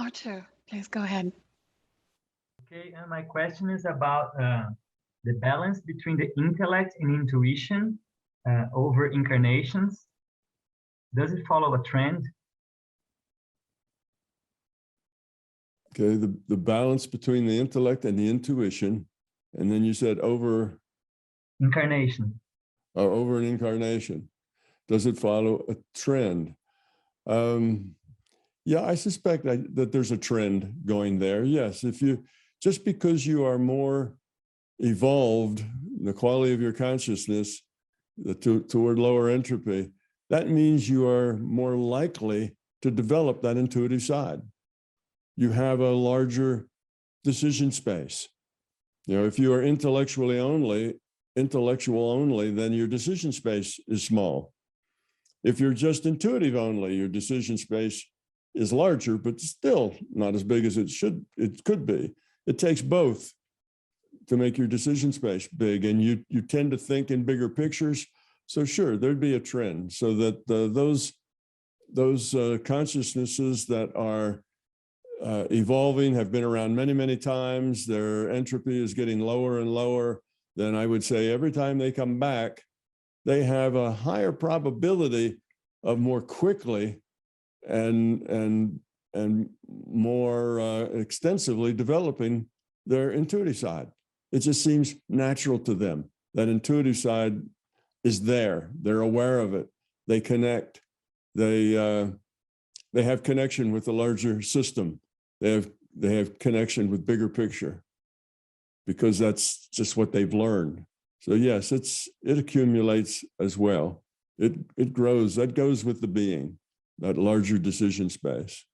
Arthur, please go ahead. Okay, and my question is about the balance between the intellect and intuition over incarnations. Does it follow a trend? Okay, the balance between the intellect and the intuition, and then you said over Incarnation. over an incarnation. Does it follow a trend? Yeah, I suspect that there's a trend going there. Yes, if you just because you are more evolved, the quality of your consciousness toward lower entropy, that means you are more likely to develop that intuitive side. You have a larger decision space. You know, if you are intellectual only, then your decision space is small. If you're just intuitive only, your decision space is larger, but still not as big as it could be. It takes both to make your decision space big, and you tend to think in bigger pictures. So sure, there'd be a trend so that those consciousnesses that are evolving, have been around many, many times, their entropy is getting lower and lower, then I would say every time they come back, they have a higher probability of more quickly and more extensively developing their intuitive side. It just seems natural to them. That intuitive side is there. They're aware of it. They connect. They have connection with the larger system. They have connection with bigger picture, because that's just what they've learned. So yes, it accumulates as well. It grows. That goes with the being, that larger decision space.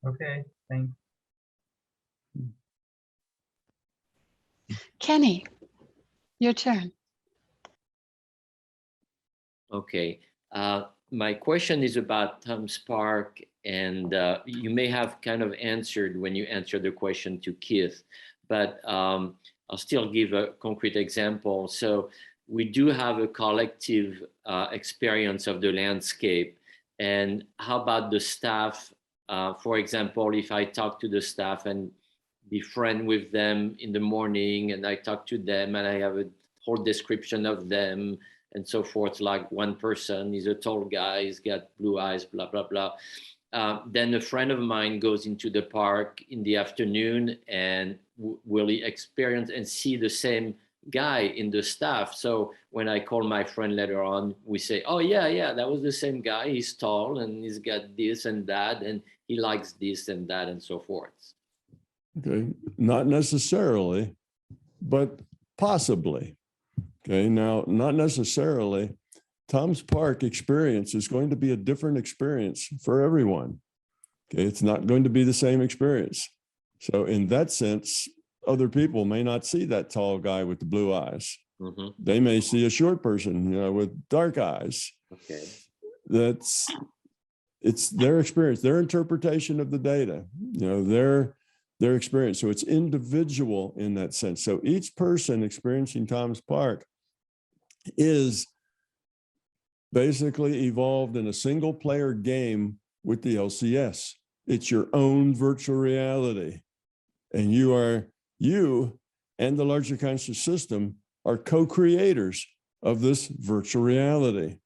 Okay, thanks. Kenny, your turn. Okay. My question is about Tom Spark, and you may have kind of answered when you answered the question to Keith, but I'll still give a concrete example. So we do have a collective experience of the landscape. And how about the staff? For example, if I talk to the staff and be friend with them in the morning, and I talk to them and I have a whole description of them and so forth, like one person is a tall guy, he's got blue eyes, blah, blah, blah. Then a friend of mine goes into the park in the afternoon and will experience and see the same guy in the staff. So when I call my friend later on, we say, oh yeah, that was the same guy. He's tall and he's got this and that, and he likes this and that and so forth. Okay, not necessarily, but possibly. Okay, now, not necessarily. Tom Spark experience is going to be a different experience for everyone. Okay, it's not going to be the same experience. So in that sense, other people may not see that tall guy with the blue eyes. Mm-hmm. They may see a short person, with dark eyes. Okay, it's their experience, their interpretation of the data, their experience. So it's individual in that sense. So each person experiencing Tom Spark is basically evolved in a single player game with the LCS. It's your own virtual reality. And you and the larger conscious system are co-creators of this virtual reality.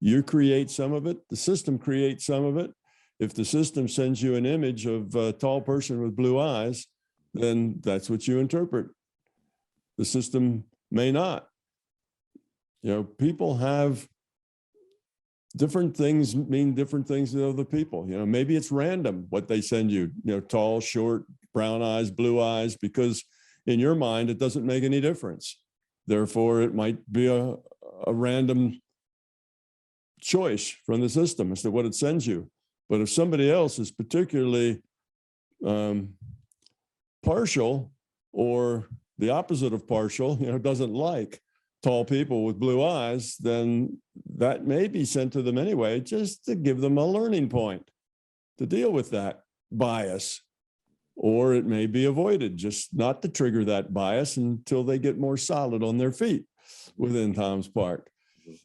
You create some of it, the system creates some of it. If the system sends you an image of a tall person with blue eyes, then that's what you interpret. The system may not. People have different things, mean different things to other people. Maybe it's random what they send you, tall, short, brown eyes, blue eyes, because in your mind, it doesn't make any difference. Therefore, it might be a random choice from the system as to what it sends you. But if somebody else is particularly partial, or the opposite of partial, doesn't like tall people with blue eyes, then that may be sent to them anyway, just to give them a learning point to deal with that bias. Or it may be avoided, just not to trigger that bias until they get more solid on their feet within Tom Spark.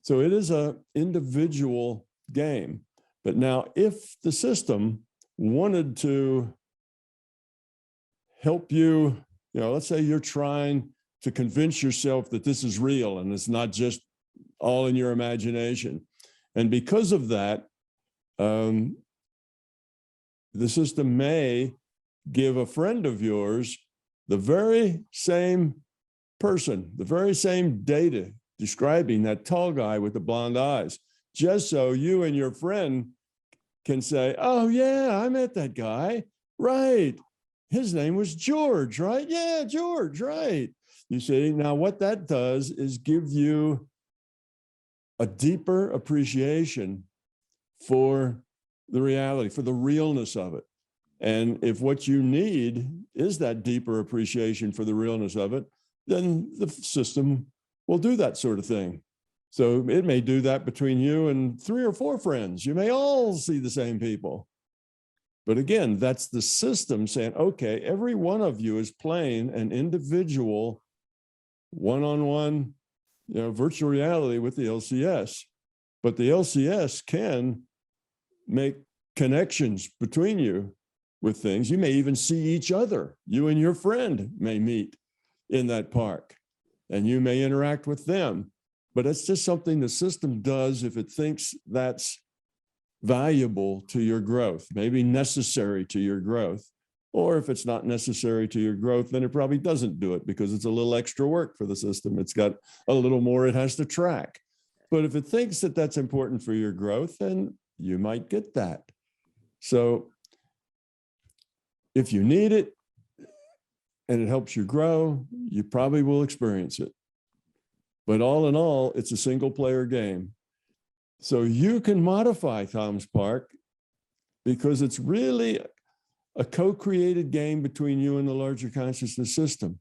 So it is an individual game. But now if the system wanted to help you, let's say you're trying to convince yourself that this is real and it's not just all in your imagination. And because of that, the system may give a friend of yours the very same person, the very same data describing that tall guy with the blonde eyes, just so you and your friend can say, oh yeah, I met that guy, right? His name was George, right? Yeah, George, right. You see, now what that does is give you a deeper appreciation for the reality, for the realness of it. And if what you need is that deeper appreciation for the realness of it, then the system will do that sort of thing. So it may do that between you and 3 or 4 friends. You may all see the same people. But again, that's the system saying, okay, every one of you is playing an individual one-on-one, virtual reality with the LCS. But the LCS can make connections between you with things. You may even see each other. You and your friend may meet in that park and you may interact with them. But it's just something the system does if it thinks that's valuable to your growth, maybe necessary to your growth. Or if it's not necessary to your growth, then it probably doesn't do it because it's a little extra work for the system. It's got a little more it has to track. But if it thinks that that's important for your growth, then you might get that. So if you need it and it helps you grow, you probably will experience it. But all in all, it's a single player game. So you can modify Tom's Park because it's really a co-created game between you and the larger consciousness system.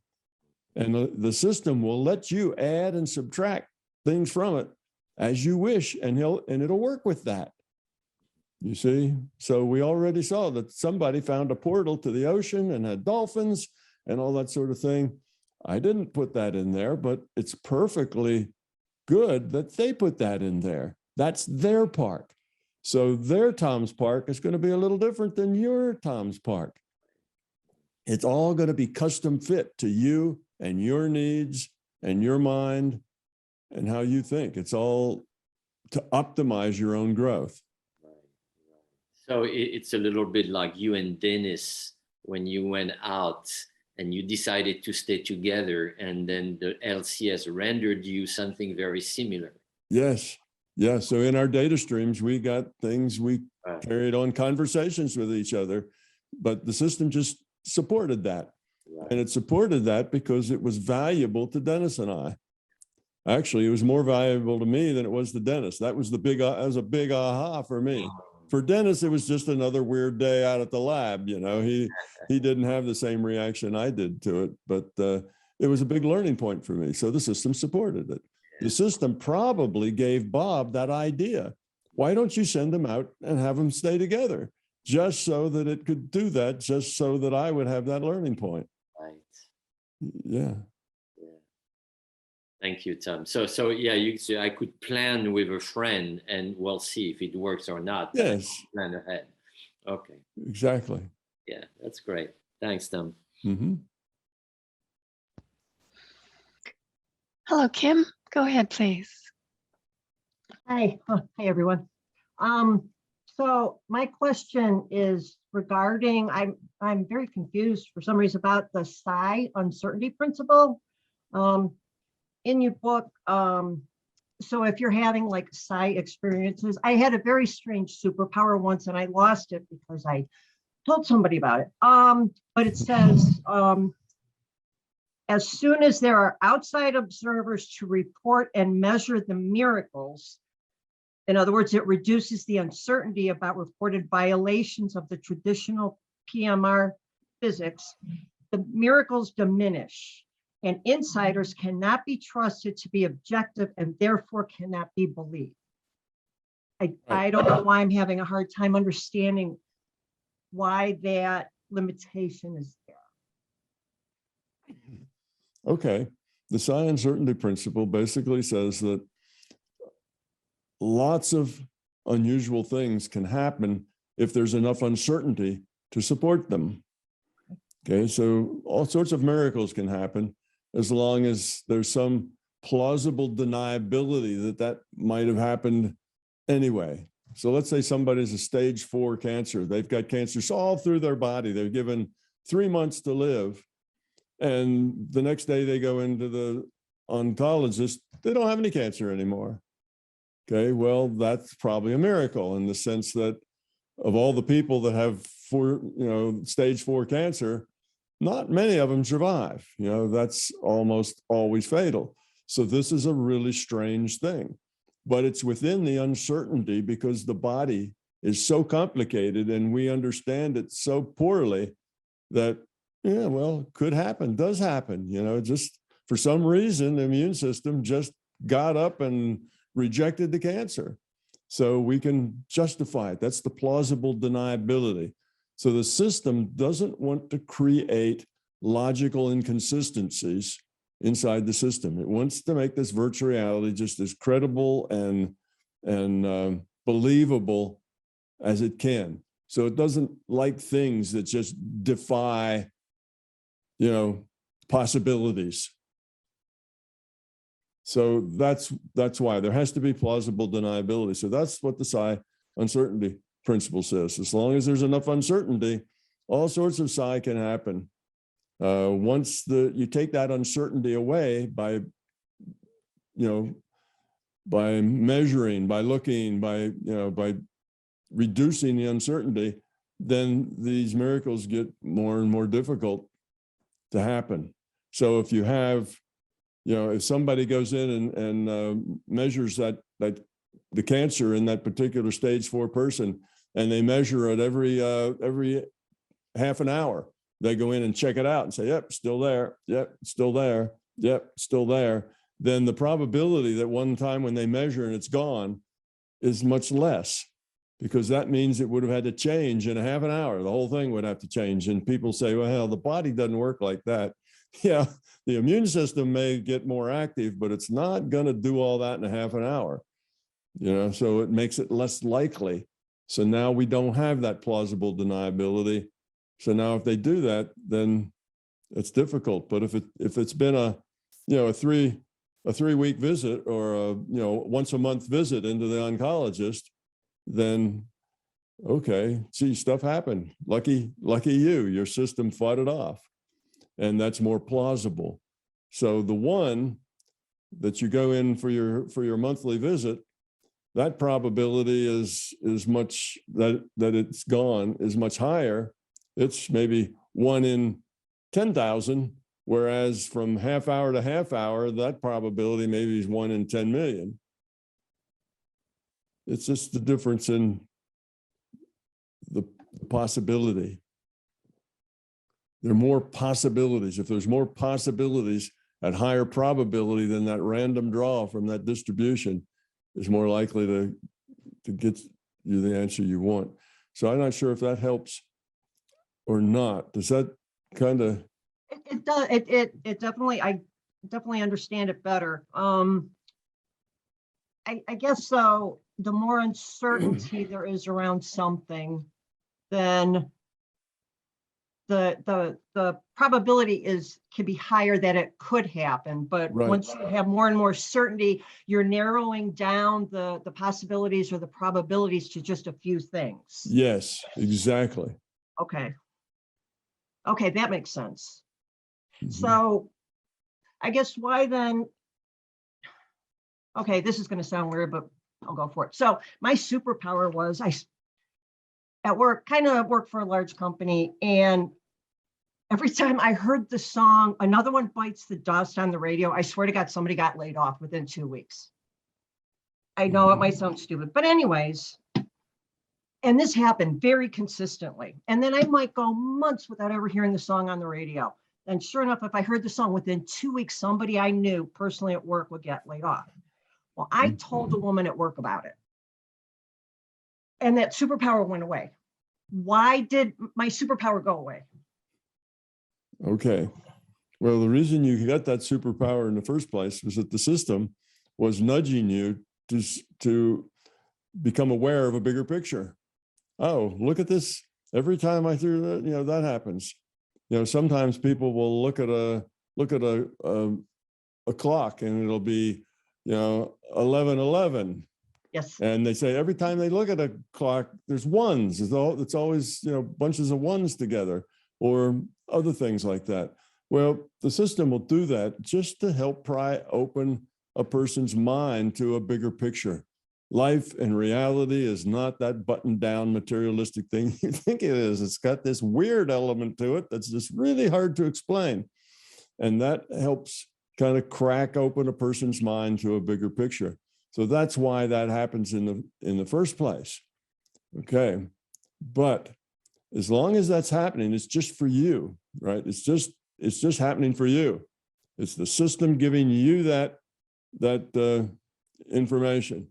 And the system will let you add and subtract things from it as you wish, and it'll work with that. You see? So we already saw that somebody found a portal to the ocean and had dolphins and all that sort of thing. I didn't put that in there, but it's perfectly good that they put that in there. That's their park. So their Tom's Park is going to be a little different than your Tom's Park. It's all going to be custom fit to you and your needs and your mind and how you think. It's all to optimize your own growth. So it's a little bit like you and Dennis when you went out and you decided to stay together, and then the LCS rendered you something very similar. Yes. Yeah. So in our data streams, we got things, we carried on conversations with each other, but the system just supported that. Right. And it supported that because it was valuable to Dennis and I. Actually, it was more valuable to me than it was to Dennis. That was a big aha for me. For Dennis, it was just another weird day out at the lab. He didn't have the same reaction I did to it, but it was a big learning point for me. So the system supported it. The system probably gave Bob that idea. Why don't you send them out and have them stay together? Just so that it could do that, just so that I would have that learning point. Right. Yeah. Thank you, Tom. So yeah, I could plan with a friend and we'll see if it works or not. Yes. Plan ahead. Okay. Exactly. Yeah, that's great. Thanks, Tom. Mm-hmm. Hello, Kim. Go ahead, please. Hi. Hi, everyone. So my question is regarding, I'm very confused for some reason about the psi uncertainty principle. In your book, so if you're having like psi experiences, I had a very strange superpower once and I lost it because I told somebody about it. But it says, as soon as there are outside observers to report and measure the miracles, in other words, it reduces the uncertainty about reported violations of the traditional PMR physics, the miracles diminish. And insiders cannot be trusted to be objective and therefore cannot be believed. I don't know why I'm having a hard time understanding why that limitation is there. Okay. The psi uncertainty principle basically says that lots of unusual things can happen if there's enough uncertainty to support them. Okay, so all sorts of miracles can happen as long as there's some plausible deniability that that might have happened anyway. So let's say somebody's a stage 4 cancer. They've got cancers all through their body. They're given 3 months to live. And the next day they go into the oncologist, they don't have any cancer anymore. Okay, well, that's probably a miracle in the sense that of all the people that have stage 4 cancer, not many of them survive. That's almost always fatal. So this is a really strange thing, but it's within the uncertainty because the body is so complicated and we understand it so poorly that, yeah, well, could happen, does happen, just for some reason, the immune system just got up and rejected the cancer. So we can justify it. That's the plausible deniability. So the system doesn't want to create logical inconsistencies inside the system. It wants to make this virtual reality just as credible and believable as it can. So it doesn't like things that just defy, possibilities. So that's why there has to be plausible deniability. So that's what the psi uncertainty principle says. As long as there's enough uncertainty, all sorts of psi can happen. Once you take that uncertainty away by measuring, by looking, by reducing the uncertainty, then these miracles get more and more difficult to happen. So if you have, if somebody goes in and measures that the cancer in that particular stage 4 person, and they measure it every half an hour, they go in and check it out and say, yep, still there. Yep, still there. Yep, still there. Then the probability that one time when they measure and it's gone is much less, because that means it would have had to change in a half an hour. The whole thing would have to change. And people say, well, hell, the body doesn't work like that. Yeah, the immune system may get more active, but it's not going to do all that in a half an hour. So it makes it less likely. So now we don't have that plausible deniability. So now if they do that, then it's difficult. But if it's been a 3-week visit or a once a month visit into the oncologist, then okay, gee, stuff happened. Lucky you, your system fought it off. And that's more plausible. So the one that you go in for your monthly visit, that probability is much that it's gone is much higher. It's maybe 1 in 10,000, whereas from half hour to half hour, that probability maybe is 1 in 10 million. It's just the difference in the possibility. There are more possibilities. If there's more possibilities at higher probability, then that random draw from that distribution is more likely to get you the answer you want. So I'm not sure if that helps or not. Does that kind of? It does. It definitely. I definitely understand it better. I guess so. The more uncertainty there is around something, then the probability can be higher that it could happen. But right. Once you have more and more certainty, you're narrowing down the possibilities or the probabilities to just a few things. Yes, exactly. Okay, that makes sense. Mm-hmm. So I guess why then, okay, this is going to sound weird, but I'll go for it. So my superpower was at work, kind of work for a large company, and every time I heard the song, Another One Bites the Dust on the radio, I swear to God, somebody got laid off within 2 weeks. I know it might sound stupid, but anyways, and this happened very consistently. And then I might go months without ever hearing the song on the radio. And sure enough, if I heard the song within 2 weeks, somebody I knew personally at work would get laid off. Well, I told the woman at work about it. And that superpower went away. Why did my superpower go away? Okay. Well, the reason you got that superpower in the first place was that the system was nudging you to become aware of a bigger picture. oh, look at this. Every time I threw that, that happens. Sometimes people will look at a clock and it'll be, 11:11. Yes. And they say every time they look at a clock, there's ones. It's always, bunches of ones together or other things like that. Well, the system will do that just to help pry open a person's mind to a bigger picture. Life and reality is not that buttoned down materialistic thing you think it is. It's got this weird element to it that's just really hard to explain. And that helps kind of crack open a person's mind to a bigger picture. So that's why that happens in the first place. Okay. But as long as that's happening, it's just for you, right? It's just happening for you. It's the system giving you that information.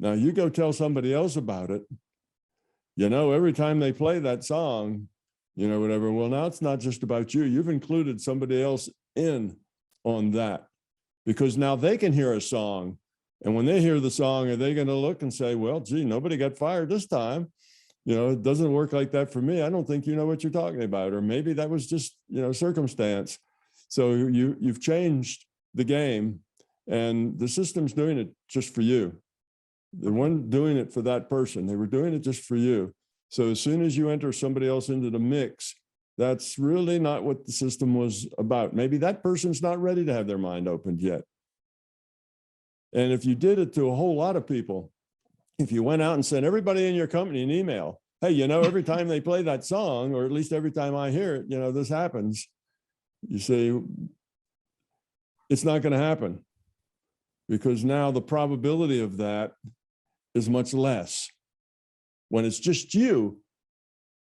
Now you go tell somebody else about it, every time they play that song, whatever. Well, now it's not just about you. You've included somebody else in on that because now they can hear a song. And when they hear the song, are they going to look and say, well, gee, nobody got fired this time. It doesn't work like that for me. I don't think you know what you're talking about. Or maybe that was just, circumstance. So you've changed the game and the system's doing it just for you. They weren't doing it for that person. They were doing it just for you. So as soon as you enter somebody else into the mix, that's really not what the system was about. Maybe that person's not ready to have their mind opened yet. And if you did it to a whole lot of people, if you went out and sent everybody in your company an email, hey, every time they play that song, or at least every time I hear it, this happens, you say, it's not going to happen because now the probability of that is much less. When it's just you,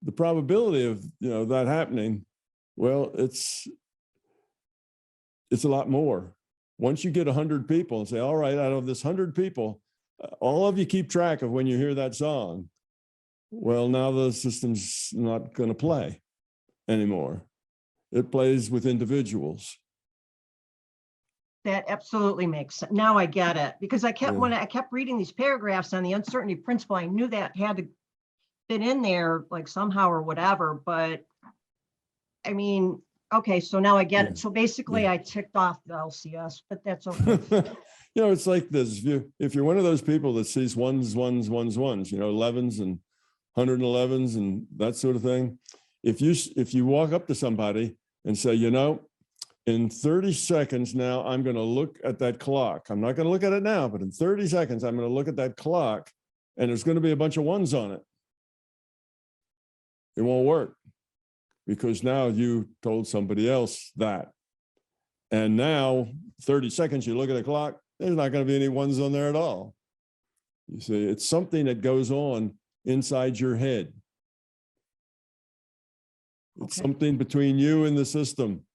the probability of that happening, well, it's a lot more. Once you get 100 people and say, all right, out of this 100 people, all of you keep track of when you hear that song. Well, now the system's not going to play anymore. It plays with individuals. That absolutely makes sense. Now I get it because when I kept reading these paragraphs on the uncertainty principle, I knew that had to fit in there like somehow or whatever. But I mean, okay, so now I get it. So basically, I ticked off the LCS, but that's okay. It's like this. If you're one of those people that sees ones, 11s and 111s and that sort of thing, if you walk up to somebody and say, in 30 seconds now, I'm going to look at that clock. I'm not going to look at it now, but in 30 seconds, I'm going to look at that clock and there's going to be a bunch of ones on it. It won't work because now you told somebody else that. And now 30 seconds, you look at the clock, there's not going to be any ones on there at all. You see, it's something that goes on inside your head. It's something between you and the system.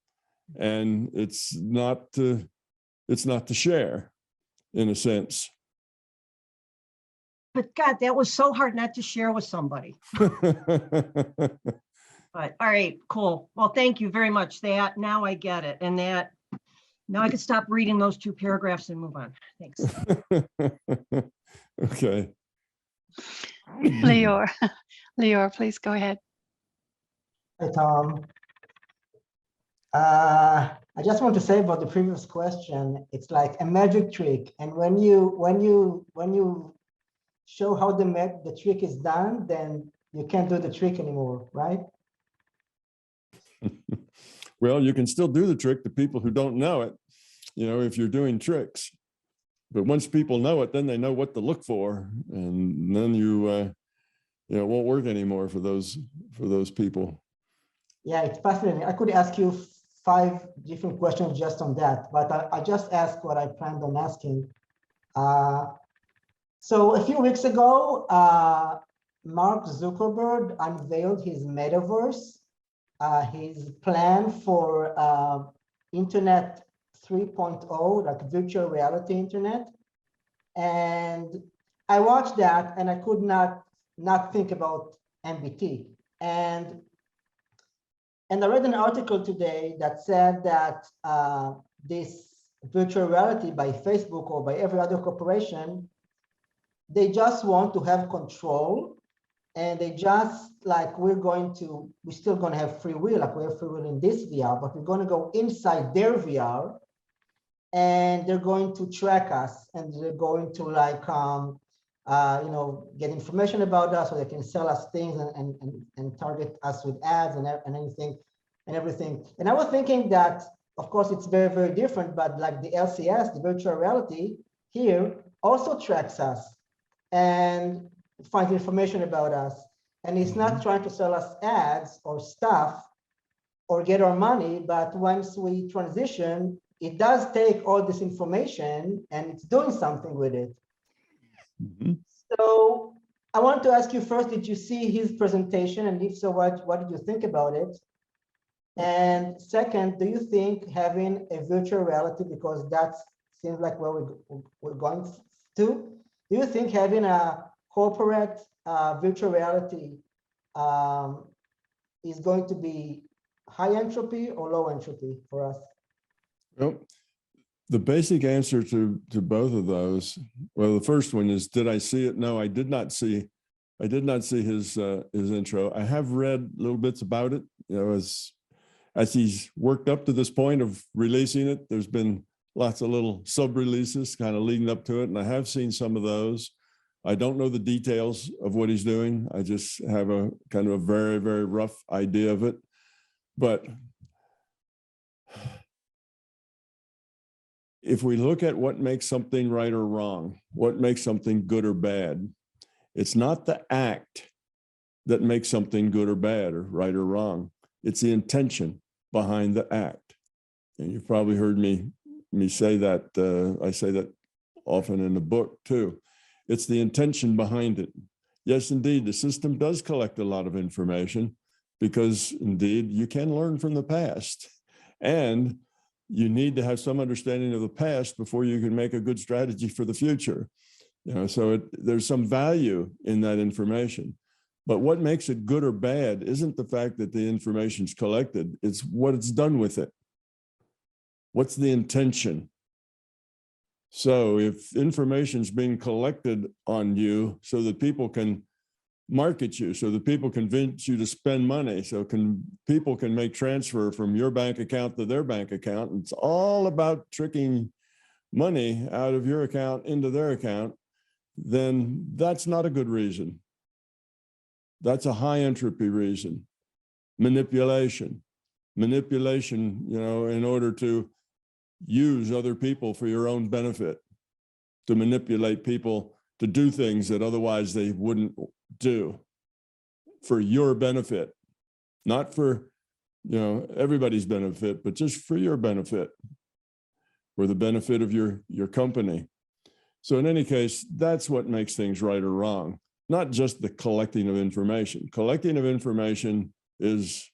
And it's not to share in a sense. But God, that was so hard not to share with somebody. But all right, cool. Well, thank you very much. Now I get it. And now I can stop reading those 2 paragraphs and move on. Thanks. Okay. Lior, please go ahead. Hi, Tom. I just want to say about the previous question, it's like a magic trick. And when you show how the trick is done, then you can't do the trick anymore, right? Well, you can still do the trick to people who don't know it, if you're doing tricks. But once people know it, then they know what to look for. And then it won't work anymore for those people. Yeah, it's fascinating. I could ask you 5 different questions just on that, but I just asked what I planned on asking. So a few weeks ago, Mark Zuckerberg unveiled his metaverse, his plan for Internet 3.0, like virtual reality Internet. And I watched that and I could not think about MBT. And I read an article today that said that this virtual reality by Facebook or by every other corporation, they just want to have control and they just like, we're still going to have free will, like we have free will in this VR, but we're going to go inside their VR, and they're going to track us, and they're going to like, get information about us, so they can sell us things and target us with ads and everything. And I was thinking that, of course, it's very, very different, but like the LCS, the virtual reality here also tracks us and finds information about us. And it's not trying to sell us ads or stuff or get our money, but once we transition, it does take all this information and it's doing something with it. So I want to ask you first, did you see his presentation? And if so, what did you think about it? And second, do you think having a virtual reality, because that seems like where we're going to, do you think having a corporate virtual reality is going to be high entropy or low entropy for us? Well, the basic answer to both of those, well, the first one is, did I see it? No, I did not see his intro. I have read little bits about it, as he's worked up to this point of releasing it. There's been lots of little sub-releases kind of leading up to it, and I have seen some of those. I don't know the details of what he's doing. I just have a kind of a very, very rough idea of it. But if we look at what makes something right or wrong, what makes something good or bad, it's not the act that makes something good or bad or right or wrong. It's the intention behind the act. And you've probably heard me say that. I say that often in the book too. It's the intention behind it. Yes, indeed, the system does collect a lot of information, because indeed you can learn from the past, and you need to have some understanding of the past before you can make a good strategy for the future. So there's some value in that information. But what makes it good or bad isn't the fact that the information's collected, it's what it's done with it. What's the intention? So if information's being collected on you so that people can market you, so that people convince you to spend money, so people can make transfer from your bank account to their bank account, and it's all about tricking money out of your account into their account, then that's not a good reason. That's a high entropy reason. Manipulation, in order to use other people for your own benefit, to manipulate people to do things that otherwise they wouldn't do for your benefit, not for everybody's benefit, but just for your benefit, for the benefit of your company. So in any case, that's what makes things right or wrong, not just the collecting of information. Collecting of information is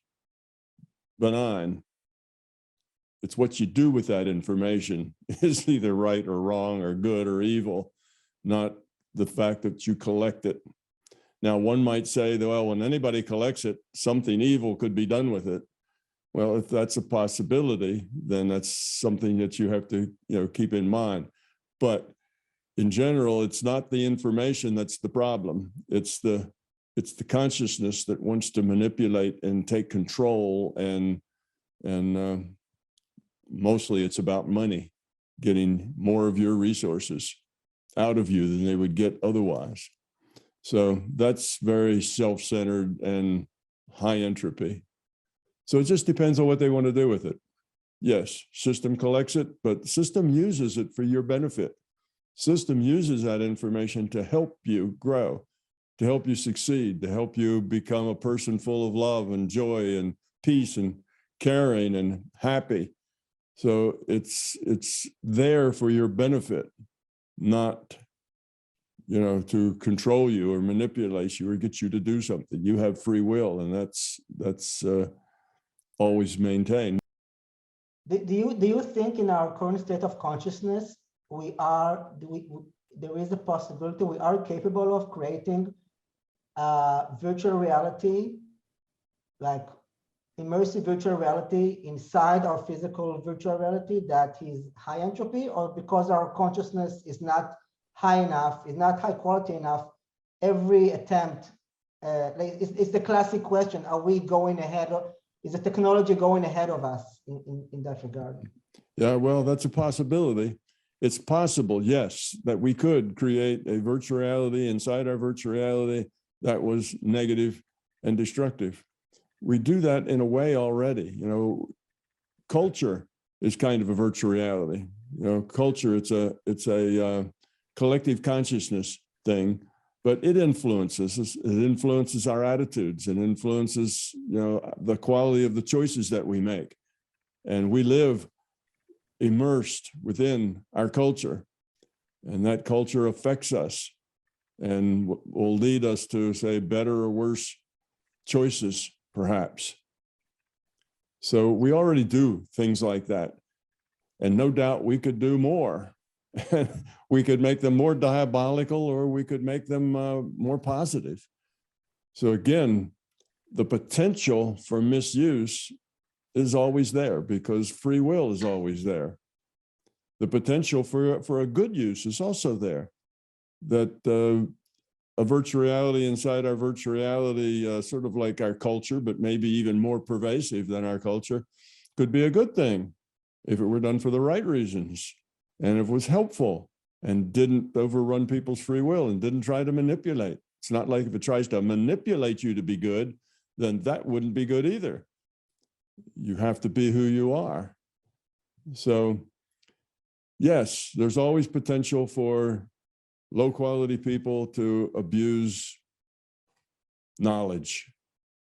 benign. It's what you do with that information is either right or wrong or good or evil, not the fact that you collect it. Now, one might say, well, when anybody collects it, something evil could be done with it. Well, if that's a possibility, then that's something that you have to keep in mind. But in general, it's not the information that's the problem. It's the consciousness that wants to manipulate and take control, and mostly it's about money, getting more of your resources out of you than they would get otherwise. So that's very self-centered and high entropy. So it just depends on what they want to do with it. Yes, system collects it, but system uses it for your benefit. System uses that information to help you grow, to help you succeed, to help you become a person full of love and joy and peace and caring and happy. So it's there for your benefit, not to control you or manipulate you or get you to do something. You have free will, and that's always maintained. Do you think in our current state of consciousness, there is a possibility we are capable of creating virtual reality, like immersive virtual reality inside our physical virtual reality that is high entropy, or because our consciousness is not high enough, is not high quality enough, every attempt it's the classic question: are we going ahead, or is the technology going ahead of us in that regard? Yeah, well, that's a possibility. It's possible, yes, that we could create a virtual reality inside our virtual reality that was negative and destructive. We do that in a way already. You know, culture is kind of a virtual reality. You know, culture, it's a collective consciousness thing, but it influences us. It influences our attitudes and influences, you know, the quality of the choices that we make. And we live immersed within our culture, and that culture affects us and will lead us to, say, better or worse choices, perhaps. So we already do things like that. And no doubt we could do more. We could make them more diabolical, or we could make them more positive. So again, the potential for misuse is always there because free will is always there. The potential for a good use is also there. That a virtual reality inside our virtual reality, sort of like our culture, but maybe even more pervasive than our culture, could be a good thing if it were done for the right reasons and if it was helpful and didn't overrun people's free will and didn't try to manipulate. It's not like if it tries to manipulate you to be good, then that wouldn't be good either. You have to be who you are. So yes, there's always potential for low quality people to abuse knowledge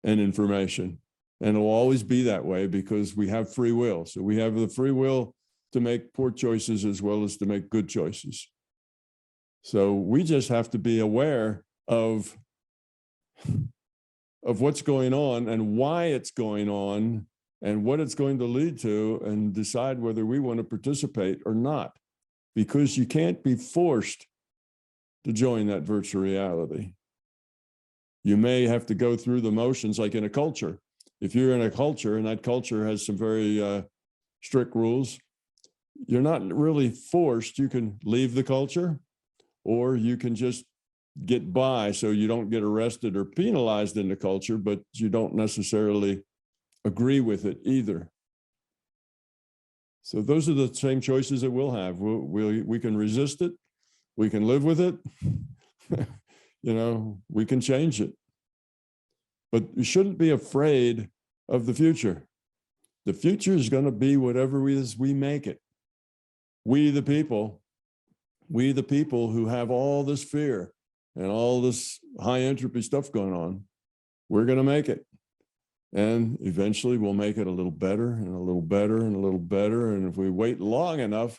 and information. And it'll always be that way because we have free will. So we have the free will to make poor choices as well as to make good choices. So we just have to be aware of what's going on and why it's going on and what it's going to lead to, and decide whether we want to participate or not, because you can't be forced to join that virtual reality. You may have to go through the motions like in a culture. If you're in a culture and that culture has some very strict rules, you're not really forced. You can leave the culture, or you can just get by so you don't get arrested or penalized in the culture, but you don't necessarily agree with it either. So those are the same choices that we'll have. We can resist it. We can live with it. You know, we can change it. But we shouldn't be afraid of the future. The future is going to be whatever we make it. We the people who have all this fear and all this high entropy stuff going on, we're going to make it. And eventually we'll make it a little better and a little better and a little better. And if we wait long enough,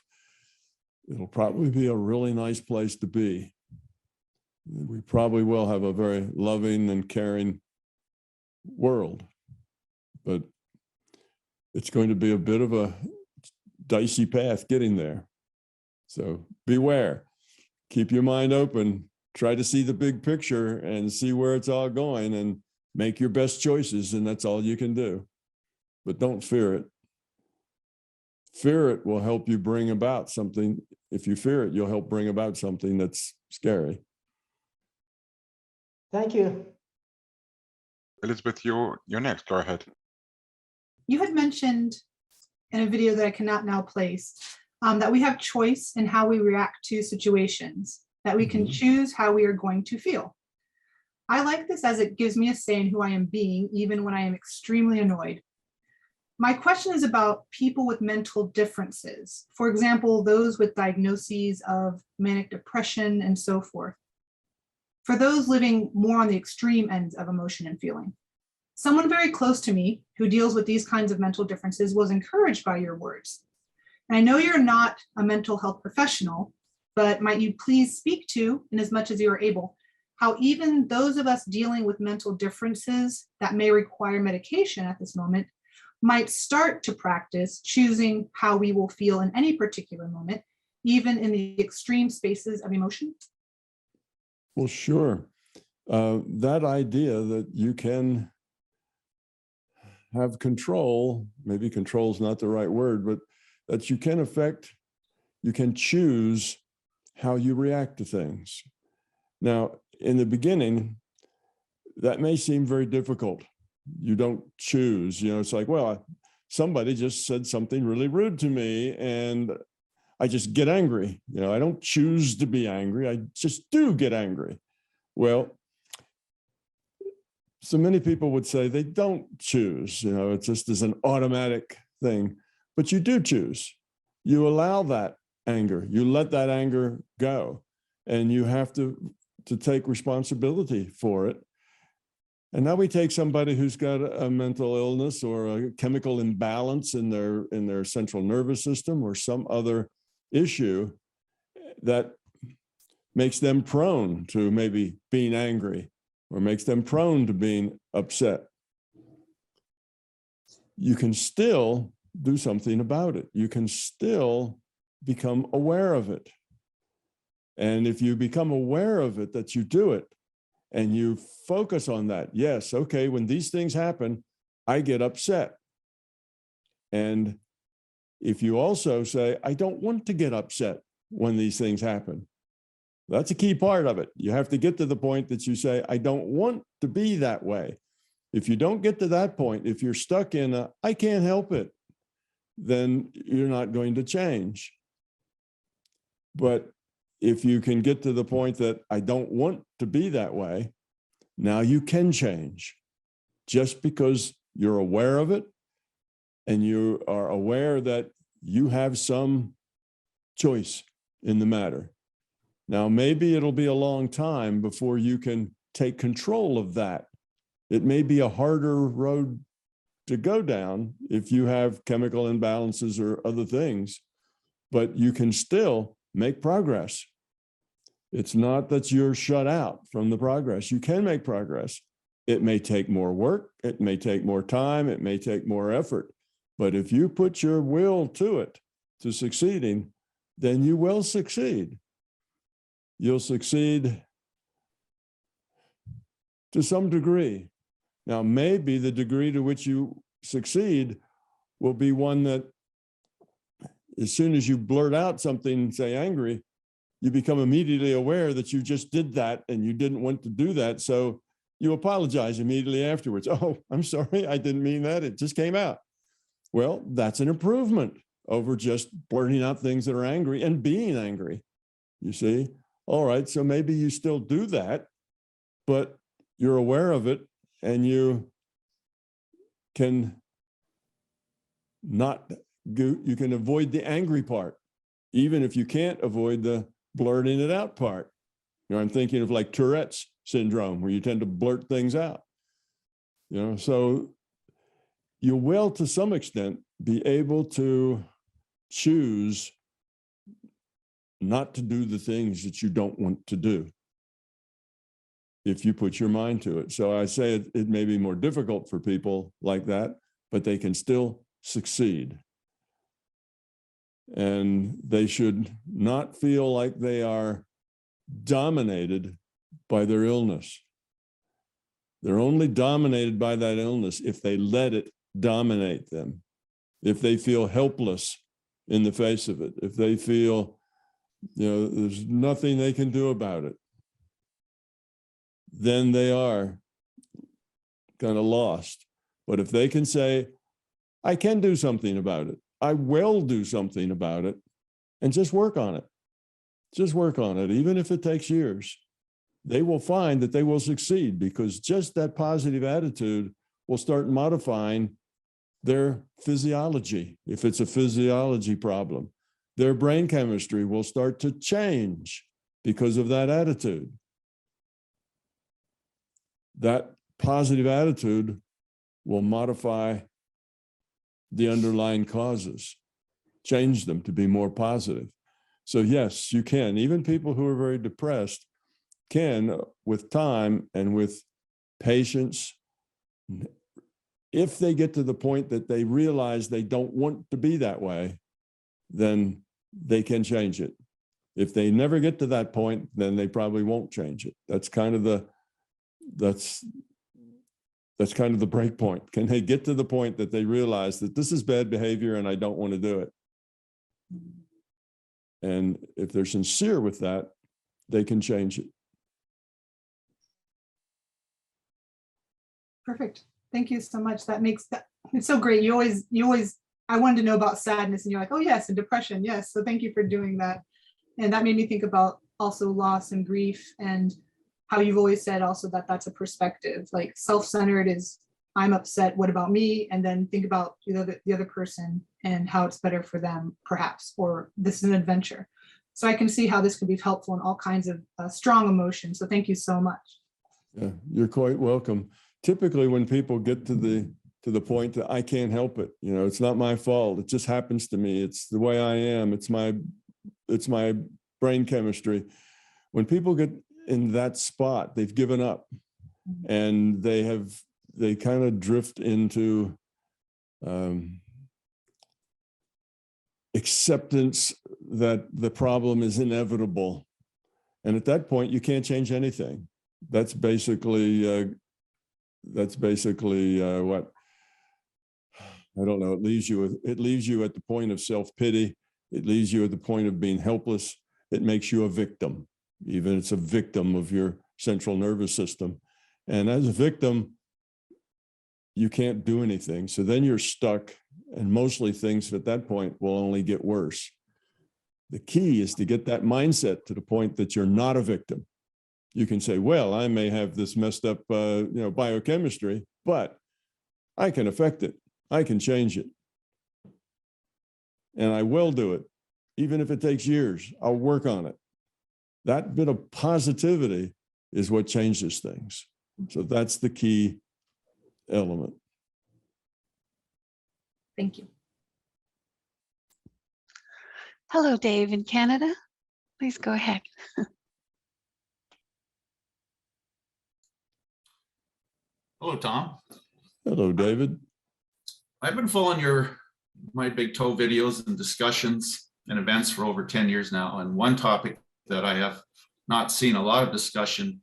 it'll probably be a really nice place to be. We probably will have a very loving and caring world, but it's going to be a bit of a dicey path getting there. So beware, keep your mind open, try to see the big picture and see where it's all going and make your best choices. And that's all you can do, but don't fear it. Fear it will help you bring about something. If you fear it, you'll help bring about something that's scary. Thank you. Elizabeth, you're next. Go ahead. You had mentioned in a video that I cannot now place that we have choice in how we react to situations, that we can choose how we are going to feel. I like this as it gives me a say in who I am being, even when I am extremely annoyed. My question is about people with mental differences. For example, those with diagnoses of manic depression and so forth. For those living more on the extreme ends of emotion and feeling. Someone very close to me who deals with these kinds of mental differences was encouraged by your words. And I know you're not a mental health professional, but might you please speak to, in as much as you are able, how even those of us dealing with mental differences that may require medication at this moment might start to practice choosing how we will feel in any particular moment, even in the extreme spaces of emotion? Well, sure. That idea that you can have control, maybe control is not the right word, but that you can choose how you react to things. Now, in the beginning, that may seem very difficult. You don't choose, it's like, well, somebody just said something really rude to me and I just get angry. I don't choose to be angry. I just do get angry. Well, so many people would say they don't choose, it just is an automatic thing, but you do choose. You allow that anger, you let that anger go, and you have to take responsibility for it. And now we take somebody who's got a mental illness or a chemical imbalance in their central nervous system or some other issue that makes them prone to maybe being angry or makes them prone to being upset. You can still do something about it. You can still become aware of it. And if you become aware of it, that you do it, and you focus on that. Yes, okay, when these things happen, I get upset. And if you also say, I don't want to get upset when these things happen, that's a key part of it. You have to get to the point that you say, I don't want to be that way. If you don't get to that point, if you're stuck in a, I can't help it, then you're not going to change. But if you can get to the point that I don't want to be that way, now you can change just because you're aware of it and you are aware that you have some choice in the matter. Now, maybe it'll be a long time before you can take control of that. It may be a harder road to go down if you have chemical imbalances or other things, but you can still make progress. It's not that you're shut out from the progress. You can make progress. It may take more work. It may take more time. It may take more effort. But if you put your will to it, to succeeding, then you will succeed. You'll succeed to some degree. Now, maybe the degree to which you succeed will be one that as soon as you blurt out something, say angry, you become immediately aware that you just did that and you didn't want to do that. So you apologize immediately afterwards. Oh, I'm sorry, I didn't mean that. It just came out. Well, that's an improvement over just blurting out things that are angry and being angry. You see? All right, so maybe you still do that, but you're aware of it and you can not go, you can avoid the angry part, even if you can't avoid the blurting it out part. I'm thinking of like Tourette's syndrome, where you tend to blurt things out. So you will, to some extent, be able to choose not to do the things that you don't want to do if you put your mind to it. So I say it may be more difficult for people like that, but they can still succeed. And they should not feel like they are dominated by their illness. They're only dominated by that illness if they let it dominate them, if they feel helpless in the face of it, if they feel, there's nothing they can do about it, then they are kind of lost. But if they can say, I can do something about it, I will do something about it, and just work on it. Just work on it, even if it takes years. They will find that they will succeed because just that positive attitude will start modifying their physiology. If it's a physiology problem, their brain chemistry will start to change because of that attitude. That positive attitude will modify the underlying causes, change them to be more positive. So yes, you can. Even people who are very depressed can, with time and with patience, if they get to the point that they realize they don't want to be that way, then they can change it. If they never get to that point, then they probably won't change it. That's kind of the break point. Can they get to the point that they realize that this is bad behavior and I don't want to do it? And if they're sincere with that, they can change it. Perfect. Thank you so much. That makes that, it's so great. You always, I wanted to know about sadness and you're like, oh yes, and depression. Yes. So thank you for doing that. And that made me think about also loss and grief, and how you've always said also that that's a perspective. Like self-centered is I'm upset, what about me? And then think about the other person and how it's better for them, perhaps, or this is an adventure. So I can see how this can be helpful in all kinds of strong emotions. So thank you so much. Yeah, you're quite welcome. Typically, when people get to the point that I can't help it, you know, it's not my fault. It just happens to me. It's the way I am. It's my brain chemistry. When people get in that spot, they've given up, and they kind of drift into acceptance that the problem is inevitable. And at that point, you can't change anything. That's basically what, I don't know, it leaves you at the point of self-pity. It leaves you at the point of being helpless. It makes you a victim. Even it's a victim of your central nervous system. And as a victim, you can't do anything. So then you're stuck, and mostly things at that point will only get worse. The key is to get that mindset to the point that you're not a victim. You can say, well, I may have this messed up biochemistry, but I can affect it. I can change it. And I will do it. Even if it takes years, I'll work on it. That bit of positivity is what changes things. So that's the key element. Thank you. Hello, Dave in Canada. Please go ahead. Hello, Tom. Hello, David. I've been following my big toe videos and discussions and events for over 10 years now. And one topic that I have not seen a lot of discussion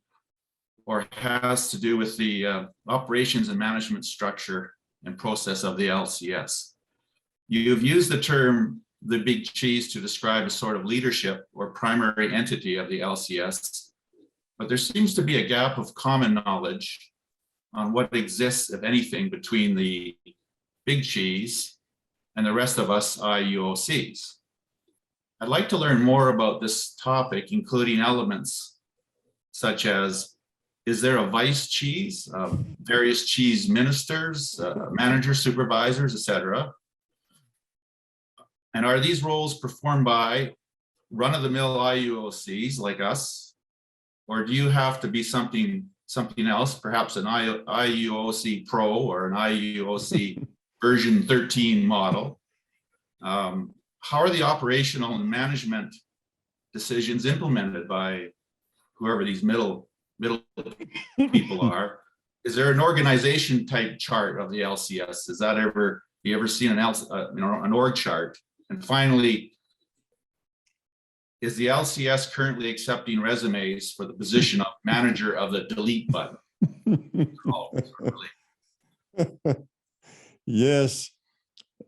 or has to do with the operations and management structure and process of the LCS. You've used the term the big cheese to describe a sort of leadership or primary entity of the LCS, but there seems to be a gap of common knowledge on what exists, if anything, between the big cheese and the rest of us IUOCs. I'd like to learn more about this topic, including elements such as, is there a vice cheese, various cheese ministers, managers, supervisors, etc.? And are these roles performed by run-of-the-mill IUOCs like us, or do you have to be something else, perhaps an IUOC Pro or an IUOC version 13 model? How are the operational and management decisions implemented by whoever these middle people are? Is there an organization type chart of the LCS? Is that you ever seen an org chart? And finally, is the LCS currently accepting resumes for the position of manager of the delete button? Oh, really? Yes,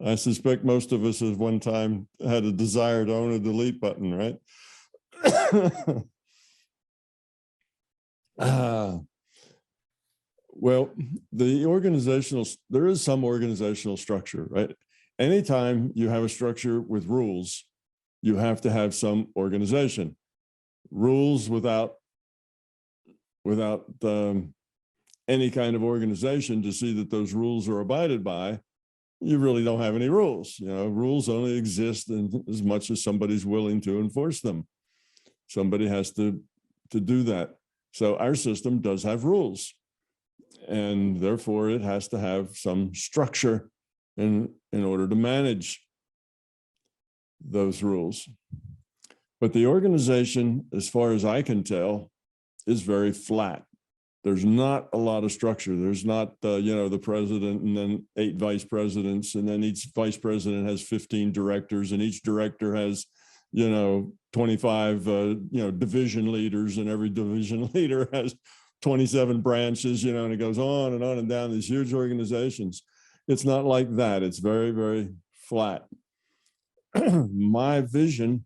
I suspect most of us at one time had a desire to own a delete button, right? Well, there is some organizational structure, right? Anytime you have a structure with rules, you have to have some organization. Rules without any kind of organization to see that those rules are abided by, you really don't have any rules. You know, rules only exist as much as somebody's willing to enforce them. Somebody has to do that. So our system does have rules, and therefore it has to have some structure in order to manage those rules. But the organization, as far as I can tell, is very flat. There's not a lot of structure. There's not, the president and then 8 vice presidents, and then each vice president has 15 directors, and each director has, 25, division leaders, and every division leader has 27 branches, and it goes on and down these huge organizations. It's not like that. It's very, very flat. My vision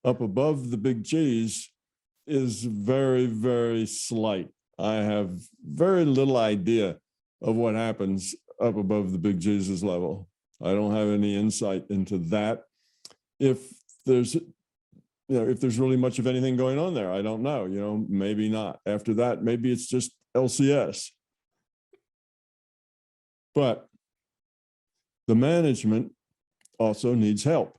up above the big cheese is very, very slight. I have very little idea of what happens up above the big Jesus level. I don't have any insight into that. If there's, if there's really much of anything going on there, I don't know, maybe not. After that, maybe it's just LCS. But the management also needs help.